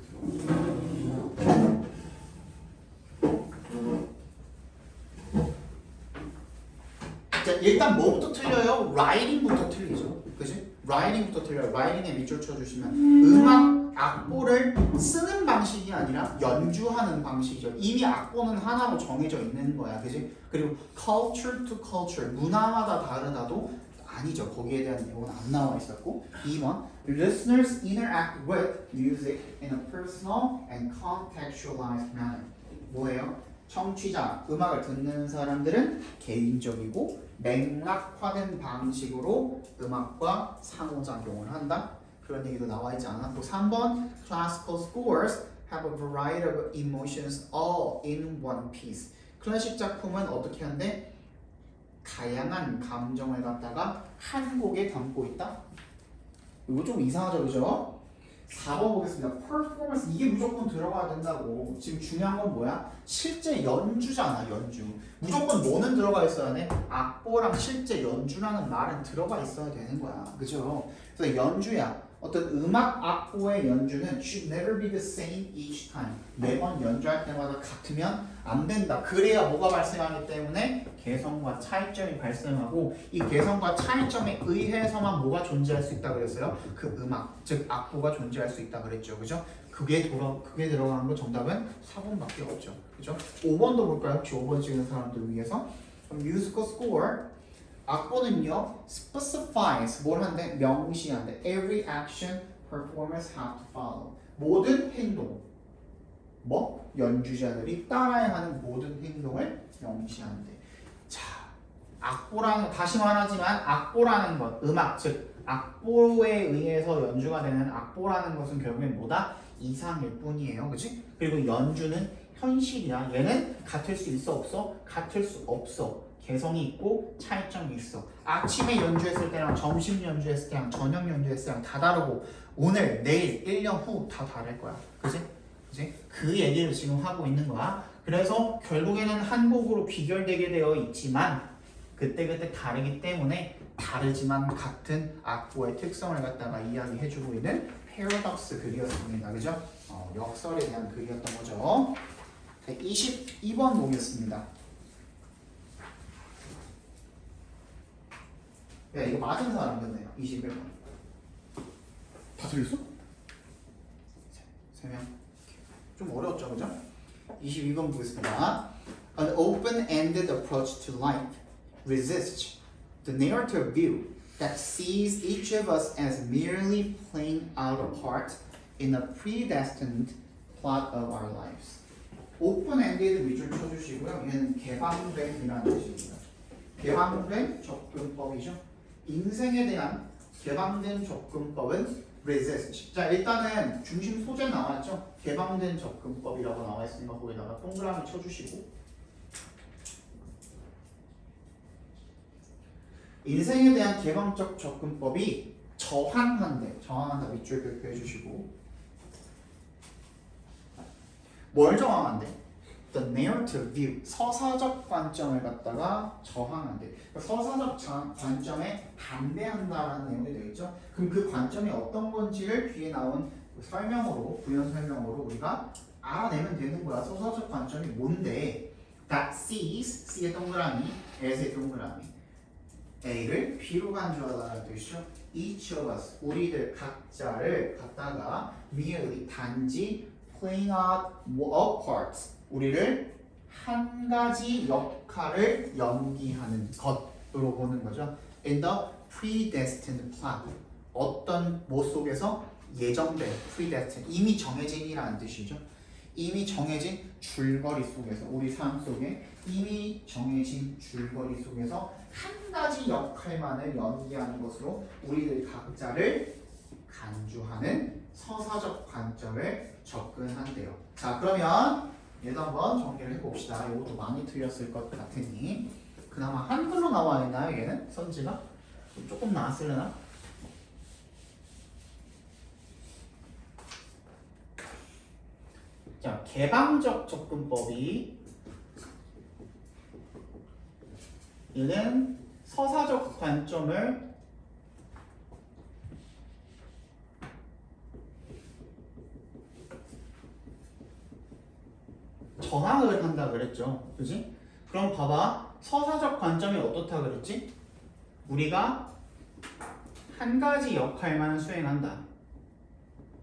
자, 일단 뭐부터 틀려요? writing부터 틀리죠. 그치? writing부터 틀려요. writing에 밑줄 쳐주시면 음악 악보를 쓰는 방식이 아니라 연주하는 방식이죠. 이미 악보는 하나로 정해져 있는 거야. 그치? 그리고 culture to culture 문화마다 다르다도 아니죠. 거기에 대한 내용은 안 나와 있었고 2번 Listeners interact with music in a personal and contextualized manner. 뭐예요? 청취자, 음악을 듣는 사람들은 개인적이고 맥락화된 방식으로 음악과 상호작용을 한다. 그런 얘기도 나와 있지 않았고 3번 Classical scores have a variety of emotions all in one piece. 클래식 작품은 어떻게 한대? 다양한 감정을 갖다가 한 곡에 담고 있다. 이거 좀 이상하죠, 그죠? 4번 보겠습니다. performance 이게 무조건 들어가야 된다고. 지금 중요한 건 뭐야? 실제 연주잖아, 연주. 무조건 뭐는 들어가 있어야 돼? 악보랑 실제 연주라는 말은 들어가 있어야 되는 거야, 그죠? 그래서 연주야. 어떤 음악 악보의 연주는 should never be the same each time. 매번 연주할 때마다 같으면 안 된다. 그래야 뭐가 발생하기 때문에 개성과 차이점이 발생하고 이 개성과 차이점에 의해서만 뭐가 존재할 수 있다 그랬어요? 그 음악, 즉 악보가 존재할 수 있다 그랬죠. 그죠? 그게 들어가는 거 정답은 4번밖에 없죠. 그죠? 5번도 볼까요? 혹시 5번 찍는 사람들 위해서. 그럼 musical score 악보는요, specifies 뭘 한대? 명시한대. Every action performers have to follow. 모든 행동. 뭐? 연주자들이 따라야 하는 모든 행동을 명시한대. 자, 악보라는 다시 말하지만 악보라는 것, 음악 즉 악보에 의해서 연주가 되는 악보라는 것은 결국엔 뭐다? 이상일 뿐이에요, 그렇지? 그리고 연주는 현실이야. 얘는 같을 수 있어 없어? 같을 수 없어. 개성이 있고 차이점이 있어. 아침에 연주했을 때랑 점심 연주했을 때랑 저녁 연주했을 때랑 다 다르고 오늘, 내일, 1년 후 다 다를 거야. 그지? 그지? 그 얘기를 지금 하고 있는 거야. 그래서 결국에는 한 곡으로 귀결되게 되어 있지만 그때그때 다르기 때문에 다르지만 같은 악보의 특성을 갖다가 이야기해주고 있는 패러독스 글이었습니다. 그죠? 역설에 대한 글이었던 거죠. 자, 22번 보겠습니다. 야, 이거 맞은 사람 근데 21번 다 틀렸어? 3명 좀 어려웠죠, 그죠? 22번 보겠습니다. An open-ended approach to life resists the narrative view that sees each of us as merely playing out a part in a predestined plot of our lives. open-ended 위주를 쳐주시고요. 얘는 개방된이라는 뜻입니다. 개방된 접근법이죠. 인생에 대한 개방된 접근법은 resist. 자, 일단은 중심 소재 나왔죠? 개방된 접근법이라고 나와 있으니까 거기다가 동그라미 쳐주시고 인생에 대한 개방적 접근법이 저항한다 밑줄 표시해 주시고 뭘 저항한대? The narrative view, 서사적 관점을 갖다가 저항한대. 그러니까 서사적 관점에 반대한다라는 내용이 되어 있죠. 그럼 그 관점이 어떤 건지를 뒤에 나온 설명으로, 부연 설명으로 우리가 알아내면 되는 거야. 서사적 관점이 뭔데? That sees, C의 동그라미, S의 동그라미. A를 B로 간주하다는 뜻이죠. Each of us, 우리들 각자를 갖다가 merely 단지 playing out a part, 우리를 한 가지 역할을 연기하는 것으로 보는 거죠. In the predestined plot, 어떤 뭐 속에서 예정된 predestined, 이미 정해진이라는 뜻이죠. 이미 정해진 줄거리 속에서 우리 삶 속에 이미 정해진 줄거리 속에서 한 가지 역할만을 연기하는 것으로 우리들 각자를 간주하는 서사적 관점을 접근한대요. 자, 그러면 얘도 한번 정리를 해봅시다. 이것도 많이 틀렸을 것 같으니 그나마 한글로 나와 있나요? 얘는 선지가 조금 나왔으려나? 자, 개방적 접근법이 얘는 서사적 관점을 저항을 한다 그랬죠. 그지? 그럼 봐봐. 서사적 관점이 어떻다 그랬지? 우리가 한 가지 역할만 수행한다.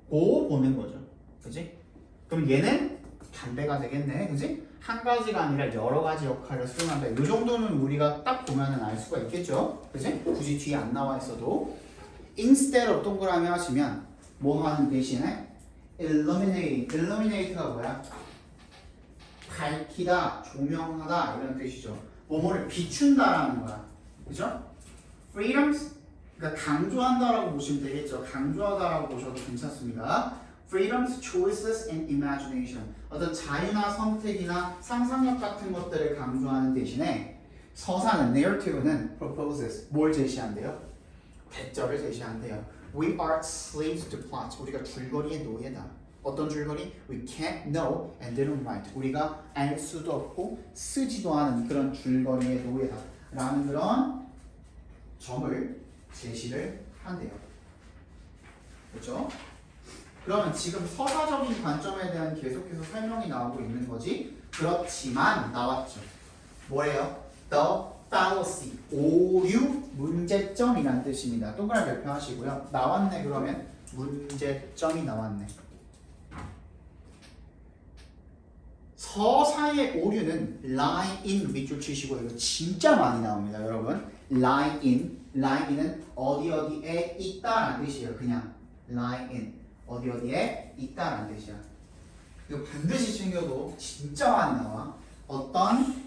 고 보는 거죠. 그지? 그럼 얘는 반대가 되겠네. 그지? 한 가지가 아니라 여러 가지 역할을 수행한다. 이 정도는 우리가 딱 보면은 알 수가 있겠죠. 그지? 굳이 뒤에 안 나와 있어도. instead of 동그라미 하시면 뭐 하는 대신에 illuminate가 뭐야? 밝히다, 조명하다 이런 뜻이죠. 뭐뭐를 비춘다라는 거야. 그죠? freedoms, 그러니까 강조한다라고 보시면 되겠죠. 강조하다라고 보셔도 괜찮습니다. freedoms, choices, and imagination. 어떤 자유나 선택이나 상상력 같은 것들을 강조하는 대신에 서사는, narrative는 proposes, 뭘 제시한대요? 대절을 제시한대요. We are slaves to plots. 우리가 줄거리의 노예다. 어떤 줄거리? We can't know and didn't write. 우리가 알 수도 없고 쓰지도 않은 그런 줄거리의 노예다. 라는 그런 점을 제시를 한대요. 그렇죠? 그러면 지금 서사적인 관점에 대한 계속해서 설명이 나오고 있는 거지. 그렇지만 나왔죠. 뭐예요? The fallacy. 오류 문제점이란 뜻입니다. 동그라미 몇 표 하시고요. 나왔네 그러면 문제점이 나왔네. 서사의 오류는 lie in 밑줄 치시고 이거 진짜 많이 나옵니다, 여러분. lie in, lie in은 어디 어디에 있다라는 뜻이에요. 그냥 lie in, 어디 어디에 있다라는 뜻이야. 이거 반드시 챙겨도 진짜 많이 나와. 어떤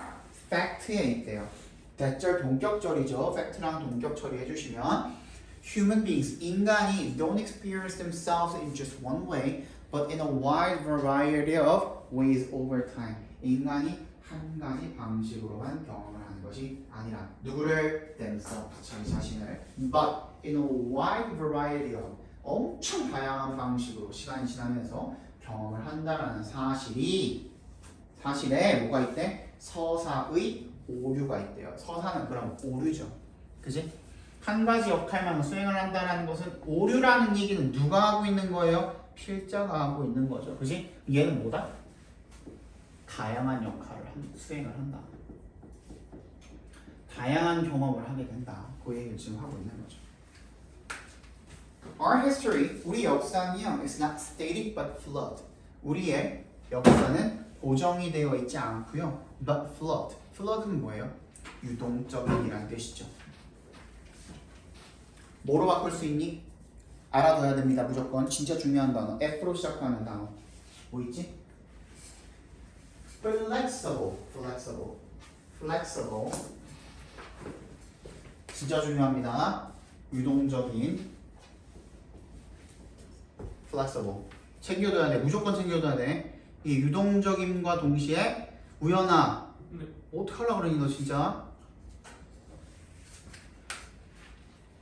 팩트에 있대요. 대절 동격절이죠. 팩트랑 동격 처리해 주시면 human beings, 인간이 don't experience themselves in just one way, but in a wide variety of ways over time. 인간이 한 가지 방식으로만 경험을 하는 것이 아니라 누구를? themselves, 자기 자신을. But in a wide variety of 엄청 다양한 방식으로 시간이 지나면서 경험을 한다라는 사실에 뭐가 있대? 서사의 오류가 있대요. 서사는 그럼 오류죠. 그지? 한 가지 역할만 수행을 한다는 것은 오류라는 얘기는 누가 하고 있는 거예요? 필자가 하고 있는 거죠. 그지? 얘는 뭐다? 다양한 역할을 수행을 한다. 다양한 경험을 하게 된다. 그 얘기를 지금 하고 있는 거죠. Our history, 우리 역사는요, is not static but flawed. 우리의 역사는 고정이 되어 있지 않고요, but flawed. flawed는 뭐예요? 유동적인이란 뜻이죠. 뭐로 바꿀 수 있니? 알아둬야 됩니다. 무조건 진짜 중요한 단어. F로 시작하는 단어. 뭐 있지? flexible. 진짜 중요합니다. 유동적인. flexible. 챙겨둬야 돼. 무조건 챙겨둬야 돼. 이 유동적임과 동시에 우연아. 네. 어떡하려고 그러니 너 진짜?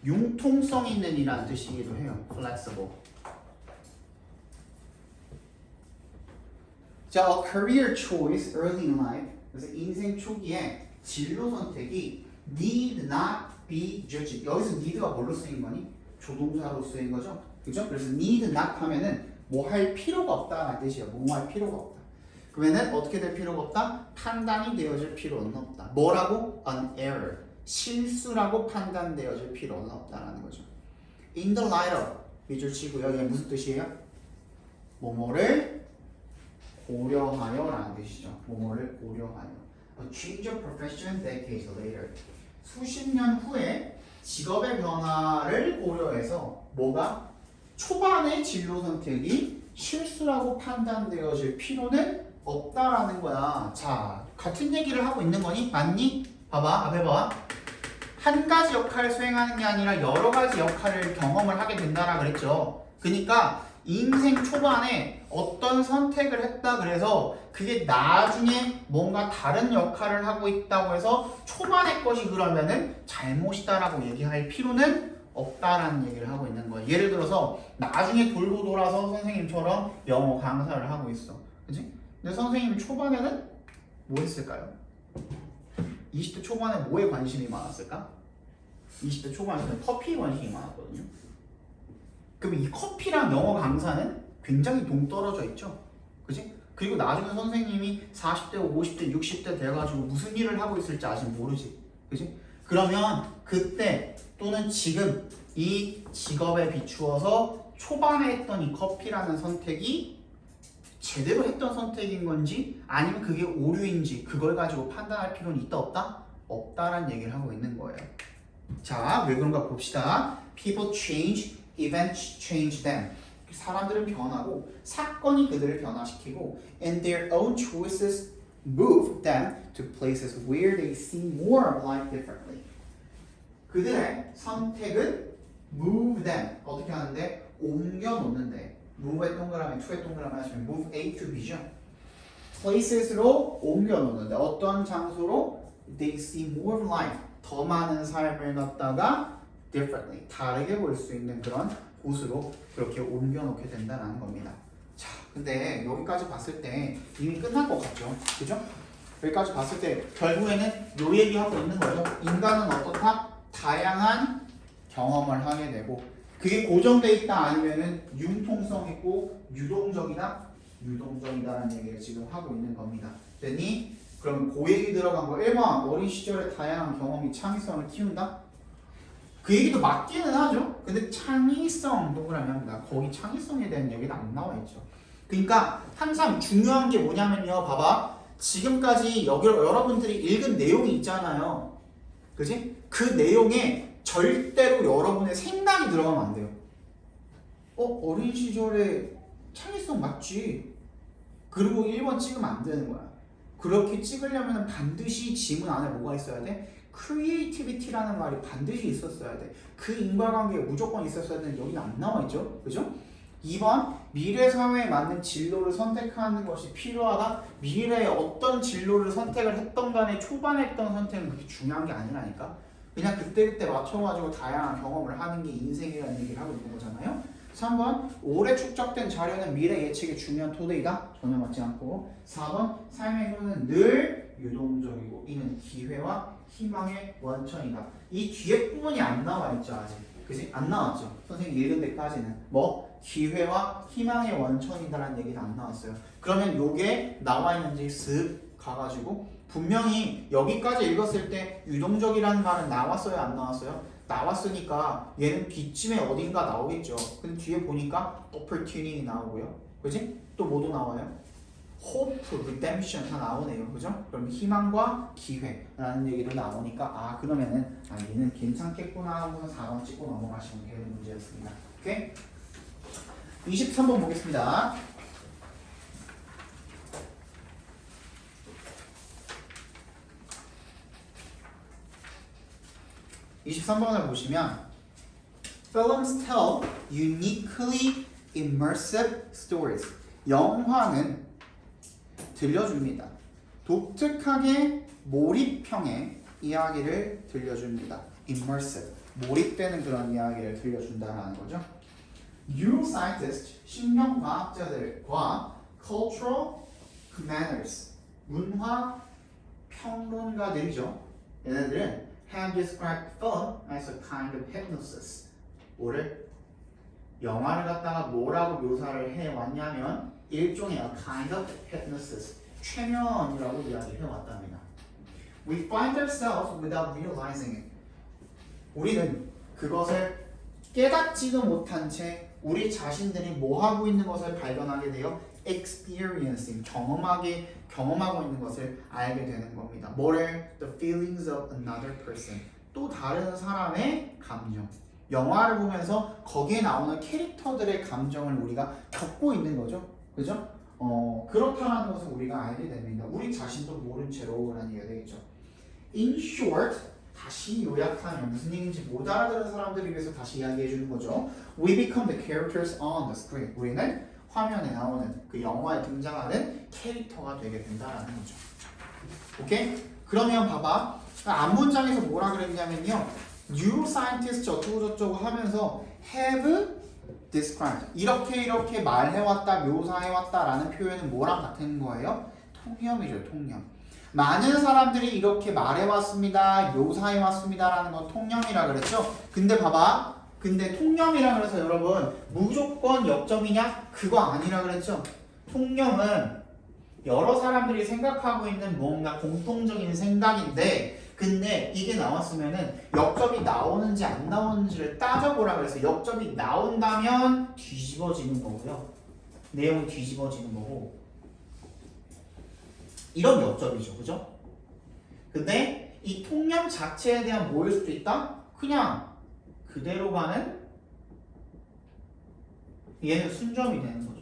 융통성 있는 이라는 뜻이기도 해요. flexible. 자, a career choice early in life. 그래서 인생 초기에 진로 선택이 need not be judged. 여기서 need가 뭘로 쓰인 거니? 조동사로 쓰인 거죠. 그죠? 그래서 need not 하면은 뭐 할 필요가 없다라는 뜻이에요. 뭐 할 필요가 없다. 그러면은 어떻게 될 필요가 없다? 판단이 되어질 필요는 없다. 뭐라고? An error. 실수라고 판단되어질 필요는 없다라는 거죠. In the light of 밑줄 치고요. 이게 무슨 뜻이에요? 뭐뭐를 고려하여라는 뜻이죠. 뭐뭐를 고려하여. A change of profession decades later. 수십 년 후에 직업의 변화를 고려해서 뭐가? 초반의 진로 선택이 실수라고 판단되어질 필요는 없다라는 거야. 자, 같은 얘기를 하고 있는 거니? 맞니? 봐봐, 앞에 봐. 한 가지 역할을 수행하는 게 아니라 여러 가지 역할을 경험을 하게 된다라 그랬죠. 그러니까 인생 초반에 어떤 선택을 했다 그래서 그게 나중에 뭔가 다른 역할을 하고 있다고 해서 초반의 것이 그러면은 잘못이다라고 얘기할 필요는 없다라는 얘기를 하고 있는 거예요. 예를 들어서 나중에 돌고 돌아서 선생님처럼 영어 강사를 하고 있어. 그치? 근데 선생님이 초반에는 뭐 했을까요? 20대 초반에 뭐에 관심이 많았을까? 20대 초반에는 커피에 관심이 많았거든요. 그럼 이 커피랑 영어 강사는 굉장히 동떨어져 있죠. 그치? 그리고 나중에 선생님이 40대, 50대, 60대 돼가지고 무슨 일을 하고 있을지 아직 모르지. 그치? 그러면 그때 또는 지금 이 직업에 비추어서 초반에 했던 이 커피라는 선택이 제대로 했던 선택인 건지 아니면 그게 오류인지 그걸 가지고 판단할 필요는 있다 없다? 없다라는 얘기를 하고 있는 거예요. 자, 왜 그런가 봅시다. People change, events change them. 사람들은 변하고 사건이 그들을 변화시키고 and their own choices move them to places where they see more of life differently. 그들의 선택은 move them. 어떻게 하는데? 옮겨 놓는데. move의 동그라미, to의 동그라미 하시면 move A to B죠. places로 옮겨 놓는데 어떤 장소로? They see more of life. 더 많은 삶을 갖다가 differently. 다르게 볼 수 있는 그런 곳으로 그렇게 옮겨놓게 된다는 겁니다. 자, 근데 여기까지 봤을 때 이미 끝난 것 같죠? 그죠? 여기까지 봤을 때 결국에는 요 얘기하고 있는 거죠. 인간은 어떻다? 다양한 경험을 하게 되고 그게 고정돼 있다 아니면은 융통성 있고 유동적이다라는 얘기를 지금 하고 있는 겁니다. 됐니? 그럼 그 얘기 들어간 거 1번 어린 시절의 다양한 경험이 창의성을 키운다? 그 얘기도 맞기는 하죠. 근데 창의성 동그라미 합니다. 거기 창의성에 대한 얘기는 안 나와 있죠. 그러니까 항상 중요한 게 뭐냐면요. 봐봐. 지금까지 여러분들이 읽은 내용이 있잖아요. 그지? 그 내용에 절대로 여러분의 생각이 들어가면 안 돼요. 어린 시절에 창의성 맞지? 그리고 1번 찍으면 안 되는 거야. 그렇게 찍으려면 반드시 지문 안에 뭐가 있어야 돼? creativity라는 말이 반드시 있었어야 돼. 그 인과관계가 무조건 있었어야 되는데 여기는 안 나와 있죠. 그죠? 2번 미래 사회에 맞는 진로를 선택하는 것이 필요하다. 미래에 어떤 진로를 선택을 했던 간에 초반에 했던 선택은 그렇게 중요한 게 아니라니까. 그냥 그때그때 맞춰가지고 다양한 경험을 하는 게 인생이라는 얘기를 하고 있는 거잖아요. 3번 오래 축적된 자료는 미래 예측의 중요한 토대이다. 전혀 맞지 않고. 4번 삶의 이론은 늘 유동적이고 이는 기회와 희망의 원천이다. 이 뒤에 부분이 안 나와 있죠 아직. 그지? 안 나왔죠. 선생님 읽은 데까지는 뭐 기회와 희망의 원천이다라는 얘기는 안 나왔어요. 그러면 요게 나와 있는지 쓱 가가지고 분명히 여기까지 읽었을 때 유동적이라는 말은 나왔어요 안 나왔어요? 나왔으니까 얘는 뒤쯤에 어딘가 나오겠죠. 근데 뒤에 보니까 opportunity 나오고요. 그지? 또 뭐도 나와요? hope, redemption 다 나오네요. 그죠? 그럼 희망과 기회라는 얘기도 나오니까 그러면은 얘는 괜찮겠구나 하고서 4번 찍고 넘어가시면 되는 문제였습니다. 오케이? 23번 보겠습니다. (23번을) 보시면 Films tell uniquely immersive stories. 영화는 들려줍니다. 독특하게 몰입형의 이야기를 들려줍니다. immersive. 몰입되는 그런 이야기를 들려준다는 거죠. Neuroscientists, 신경과학자들과 cultural commanders, 문화 평론가들이죠. 얘네들은 have described film as a kind of hypnosis. 뭐를? 영화를 갖다가 뭐라고 묘사를 해왔냐면 일종의 a kind of hypnosis, 최면이라고 이야기해왔답니다. We find ourselves without realizing it. 우리는 그것을 깨닫지도 못한 채 우리 자신들이 뭐 하고 있는 것을 발견하게 되어 experiencing, 경험하고 있는 것을 알게 되는 겁니다. 뭐를? The feelings of another person. 또 다른 사람의 감정. 영화를 보면서 거기에 나오는 캐릭터들의 감정을 우리가 겪고 있는 거죠. 그죠? 그렇다는 것을 우리가 알게 됩니다. 우리 자신도 모른 채로라는 얘기가 되겠죠. In short, 다시 요약하면 무슨 얘기인지 못 알아들은 사람들을 위해서 다시 이야기해 주는 거죠. We become the characters on the screen. 우리는 화면에 나오는 그 영화에 등장하는 캐릭터가 되게 된다는 거죠. 오케이? 그러면 봐봐. 앞문장에서 뭐라 그랬냐면요. Neuroscientist 어쩌고저쩌고 하면서 have described. 이렇게 말해왔다, 묘사해왔다라는 표현은 뭐랑 같은 거예요? 통념이죠, 통념. 많은 사람들이 이렇게 말해왔습니다, 묘사해왔습니다라는 건 통념이라 그랬죠? 근데 봐봐. 근데 통념이라 그래서 여러분 무조건 역점이냐? 그거 아니라 그랬죠? 통념은 여러 사람들이 생각하고 있는 뭔가 공통적인 생각인데 근데 이게 나왔으면은 역점이 나오는지 안 나오는지를 따져보라 그래서 역점이 나온다면 뒤집어지는 거고요. 내용이 뒤집어지는 거고 이런 역점이죠. 그죠? 근데 이 통념 자체에 대한 뭐일 수도 있다? 그냥 그대로 가는 얘는 순점이 되는 거죠.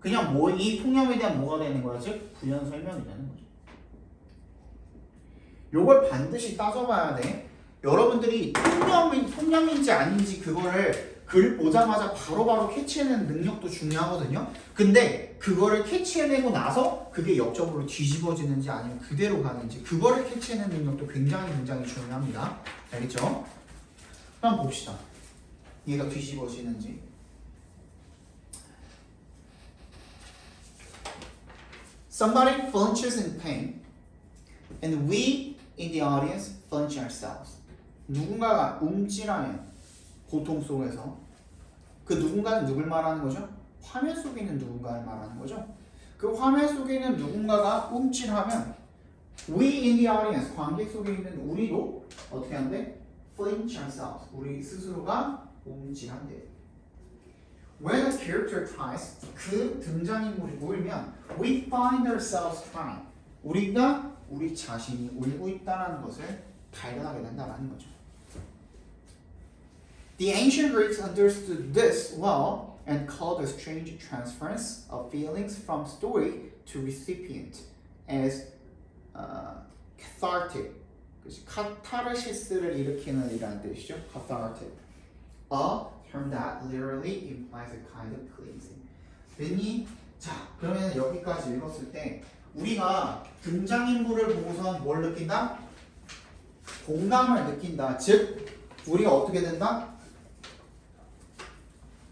그냥 이 통념에 대한 뭐가 되는 거야? 즉 부연 설명이 되는 거죠. 요걸 반드시 따져봐야 돼. 여러분들이 통념인지 아닌지 그거를 글 보자마자 바로바로 캐치해내는 능력도 중요하거든요. 근데 그거를 캐치해내고 나서 그게 역적으로 뒤집어지는지 아니면 그대로 가는지 그거를 캐치해내는 능력도 굉장히 중요합니다. 알겠죠? 한번 봅시다. 얘가 뒤집어지는지. Somebody flinches in pain and we in the audience flinch ourselves. 누군가가 움찔하면 고통 속에서 그 누군가는 누굴 말하는 거죠? 화면 속에 있는 누군가를 말하는 거죠. 그 화면 속에 있는 누군가가 움찔하면 we in the audience, 관객 속에 있는 우리도 어떻게 한대? flinch ourselves. 우리 스스로가 움찔한대. When a character cries, 그 등장인물이 울면 we find ourselves crying. 우리가 우리 자신이 울고 있다는 것을 발견하게 된다는 거죠. The ancient Greeks understood this well and called the strange transference of feelings from story to recipient as cathartic. 그치? 카타르시스를 일으키는 이라는 뜻이죠. cathartic. A term that literally implies a kind of cleansing. 됐니? 자, 그러면 여기까지 읽었을 때 우리가 등장인물을 보고선 뭘 느낀다? 공감을 느낀다. 즉, 우리가 어떻게 된다?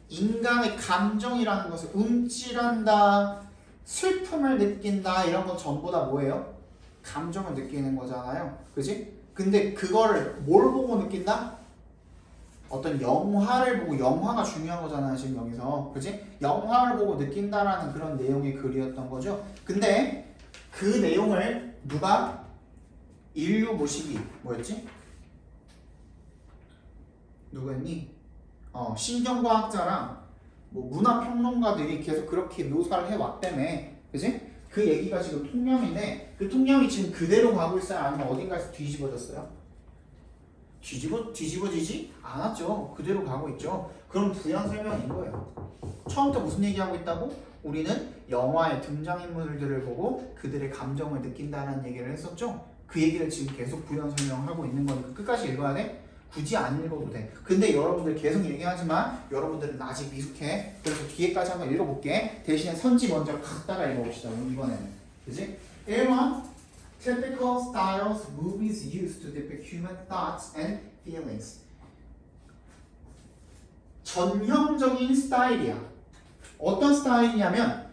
인간의 감정이라는 것을 움찔한다, 슬픔을 느낀다 이런 건 전부 다 뭐예요? 감정을 느끼는 거잖아요. 그지? 근데 그거를 뭘 보고 느낀다? 어떤 영화를 보고, 영화가 중요한 거잖아요 지금 여기서. 그지? 영화를 보고 느낀다라는 그런 내용의 글이었던 거죠. 근데 그 내용을 누가? 인류 모시기 뭐였지? 누구였니? 신경과학자랑 뭐 문화평론가들이 계속 그렇게 묘사를 해왔다며. 그지? 그 얘기가 지금 통념인데 그 통념이 지금 그대로 가고 있어요? 아니면 어딘가에서 뒤집어졌어요? 뒤집어지지 않았죠. 그대로 가고 있죠. 그럼 부연 설명인 거예요. 처음부터 무슨 얘기하고 있다고? 우리는 영화의 등장인물들을 보고 그들의 감정을 느낀다는 얘기를 했었죠. 그 얘기를 지금 계속 부연 설명하고 있는 거니까 끝까지 읽어야 돼? 굳이 안 읽어도 돼. 근데 여러분들 계속 얘기하지만 여러분들은 아직 미숙해. 그래서 뒤에까지 한번 읽어볼게. 대신에 선지 먼저 갖다가 읽어봅시다. 이번에는. 그지? 1번 Typical styles movies use to depict human thoughts and feelings. 전형적인 스타일이야. 어떤 스타일이냐면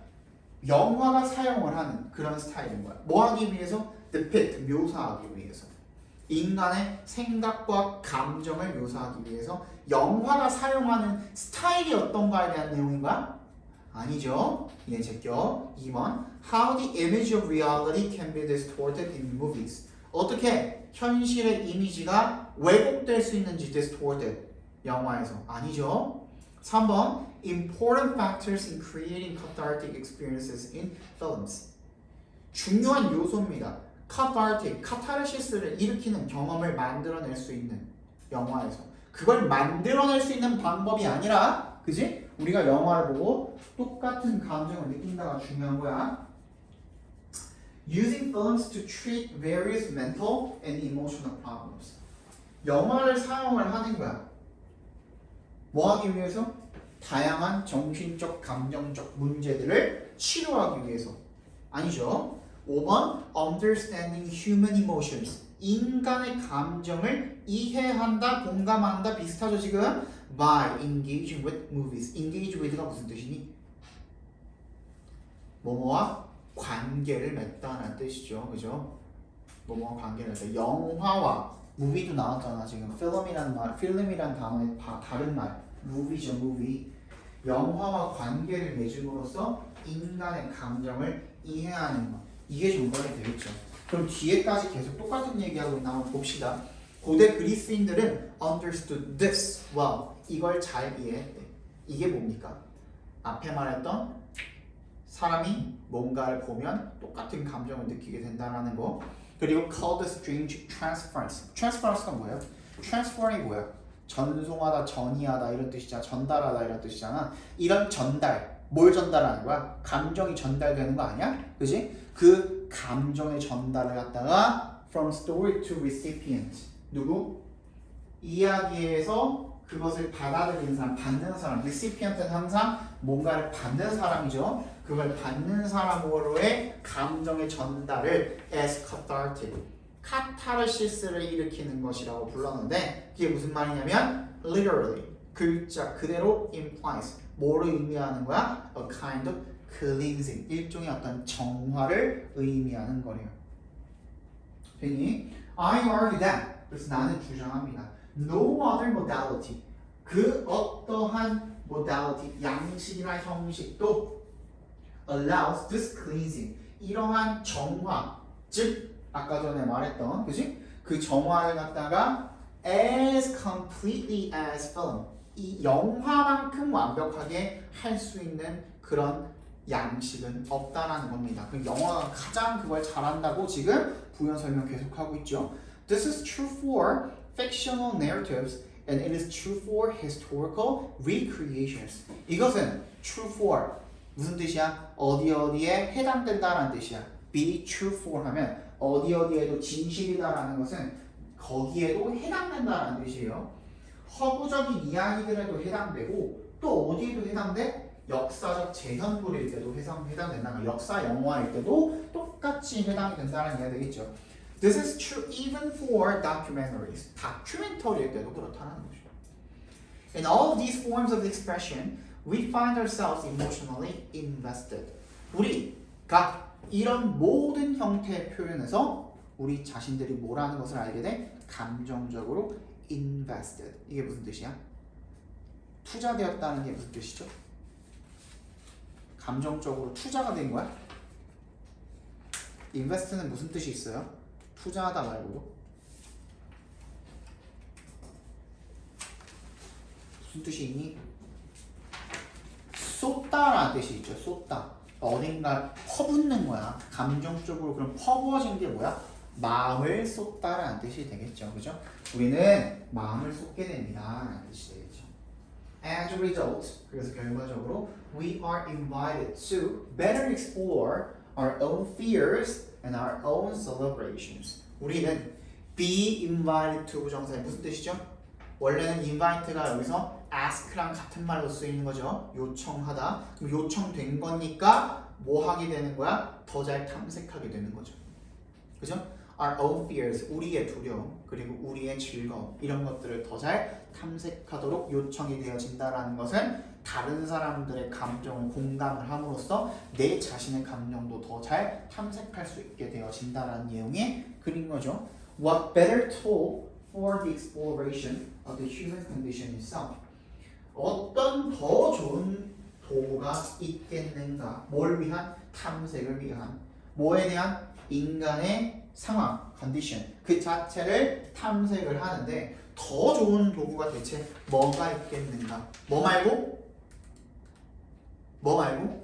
영화가 사용을 하는 그런 스타일인 거야. 뭐 하기 위해서? depict, 묘사하기 위해서. 인간의 생각과 감정을 묘사하기 위해서 영화가 사용하는 스타일이 어떤가에 대한 내용인 거야? 아니죠. 예, 제껴. 2번 How the image of reality can be distorted in movies. 어떻게 현실의 이미지가 왜곡될 수 있는지 distorted. 영화에서. 아니죠. 3번 Important factors in creating cathartic experiences in films. 중요한 요소입니다. cathartic, 카타르시스를 일으키는 경험을 만들어낼 수 있는 영화에서. 그걸 만들어낼 수 있는 방법이 아니라, 그지? 우리가 영화를 보고 똑같은 감정을 느낀다가 중요한 거야. Using films to treat various mental and emotional problems. 영화를 사용을 하는 거야. 뭐 하기 위해서? 다양한 정신적, 감정적 문제들을 치료하기 위해서. 아니죠. 5번 Understanding human emotions. 인간의 감정을 이해한다, 공감한다. 비슷하죠 지금? By engaging with movies. Engage with가 무슨 뜻이니? 뭐뭐와 관계를 맺다는 뜻이죠. 그죠? 뭐뭐와 관계를 맺다. 영화와 movie도 나왔잖아 지금. film이라는 단어의 다른 말. movie죠, movie. 영화와 관계를 맺음으로써 인간의 감정을 이해하는 것. 이게 전달이 되겠죠. 그럼 뒤에까지 계속 똑같은 얘기하고 있나 한번 봅시다. 고대 그리스인들은 understood this well. 이걸 잘 이해했대. 이게 뭡니까? 앞에 말했던 사람이 뭔가를 보면 똑같은 감정을 느끼게 된다는 거. 그리고 called strange transference. transference가 뭐예요? transfer이 뭐야? 전송하다, 전이하다 이런 뜻이잖아. 전달하다 이런 뜻이잖아. 이런 전달. 뭘 전달하는 거야? 감정이 전달되는 거 아니야? 그지? 그 감정의 전달을 갖다가 from story to recipient. 누구? 이야기에서 그것을 받아들이는 사람, 받는 사람. recipient는 항상 뭔가를 받는 사람이죠. 그걸 받는 사람으로의 감정의 전달을 as cathartic, 카타르시스를 일으키는 것이라고 불렀는데 그게 무슨 말이냐면 literally, 글자 그대로 implies 뭐를 의미하는 거야? A kind of cleansing 일종의 어떤 정화를 의미하는 거래요. 괜히 I argue that 그래서 나는 주장합니다. No other modality 그 어떠한 modality 양식이나 형식도 allows this cleansing 이러한 정화 즉 아까 전에 말했던 그지? 그 정화를 갖다가 as completely as film 이 영화만큼 완벽하게 할 수 있는 그런 양식은 없다라는 겁니다. 그 영화가 가장 그걸 잘한다고 지금 부연 설명 계속하고 있죠. This is true for fictional narratives and it is true for historical recreations. 이것은 true for 무슨 뜻이야? 어디 어디에 해당된다라는 뜻이야. be true for 하면 어디 어디에도 진실이다라는 것은 거기에도 해당된다라는 뜻이에요. 허구적인 이야기들에도 해당되고 또 어디에도 해당돼? 역사적 재현물일 때도 해당된다. 역사 영화일 때도 똑같이 해당이 된다는 이야기가 되겠죠. This is true even for documentaries. 다큐멘터리일 때도 그렇다는 거죠. In all of these forms of expression, we find ourselves emotionally invested. 우리가 이런 모든 형태의 표현에서 우리 자신들이 뭐라는 것을 알게 돼? 감정적으로 invested. 이게 무슨 뜻이야? 투자되었다는 게 무슨 뜻이죠? 감정적으로 투자가 된 거야? invest는 무슨 뜻이 있어요? 투자하다 말고 무슨 뜻이 있니? 쏟다라는 뜻이 있죠. 쏟다. 어딘가 퍼붓는 거야. 감정적으로 그럼 퍼부어진 게 뭐야? 마음을 쏟다라는 뜻이 되겠죠. 그죠? 우리는 마음을 쏟게 됩니다. 라는 뜻이 되겠죠. As a result, 그래서 결과적으로 we are invited to better explore our own fears and our own celebrations. 우리는 be invited to 부정사의 무슨 뜻이죠? 원래는 invite가 여기서 ask랑 같은 말로 쓰이는 거죠. 요청하다. 그럼 요청된 거니까 뭐 하게 되는 거야? 더 잘 탐색하게 되는 거죠. 그죠? Our own fears, 우리의 두려움, 그리고 우리의 즐거움 이런 것들을 더 잘 탐색하도록 요청이 되어진다라는 것은 다른 사람들의 감정을 공감을 함으로써 내 자신의 감정도 더 잘 탐색할 수 있게 되어진다라는 내용의 글인 거죠. What better tool for the exploration of the human condition itself? 어떤 더 좋은 도구가 있겠는가? 뭘 위한? 탐색을 위한. 뭐에 대한? 인간의 상황, 컨디션 그 자체를 탐색을 하는데 더 좋은 도구가 대체 뭐가 있겠는가? 뭐 말고? 뭐 말고?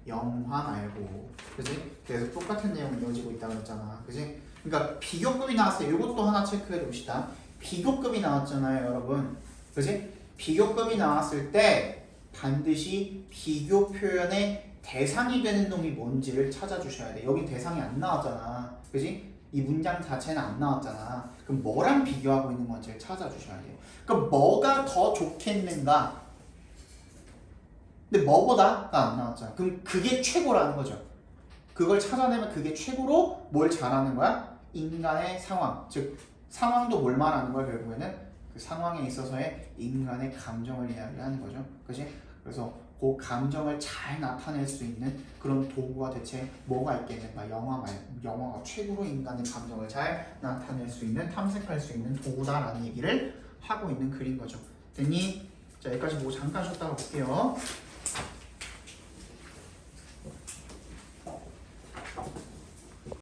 영화 말고. 그지? 계속 똑같은 내용이 이어지고 있다고 했잖아. 그지? 그러니까 비교급이 나왔어요. 이것도 하나 체크해 봅시다. 비교급이 나왔잖아요, 여러분. 그지? 비교급이 나왔을 때 반드시 비교 표현의 대상이 되는 놈이 뭔지를 찾아주셔야 돼. 여기 대상이 안 나왔잖아. 그지? 이 문장 자체는 안 나왔잖아. 그럼 뭐랑 비교하고 있는 건지를 찾아주셔야 돼요. 그럼 뭐가 더 좋겠는가? 근데 뭐보다가 안 나왔잖아. 그럼 그게 최고라는 거죠. 그걸 찾아내면 그게 최고로 뭘 잘하는 거야? 인간의 상황. 즉 상황도 뭘 말하는 거야? 결국에는 그 상황에 있어서의 인간의 감정을 이야기하는 거죠. 그지? 그래서 그 감정을 잘 나타낼 수 있는 그런 도구가 대체 뭐가 있겠는가? 영화가 최고로 인간의 감정을 잘 나타낼 수 있는 탐색할 수 있는 도구다라는 얘기를 하고 있는 글인 거죠. 됐니? 자 여기까지 뭐 잠깐 쉬었다가 볼게요.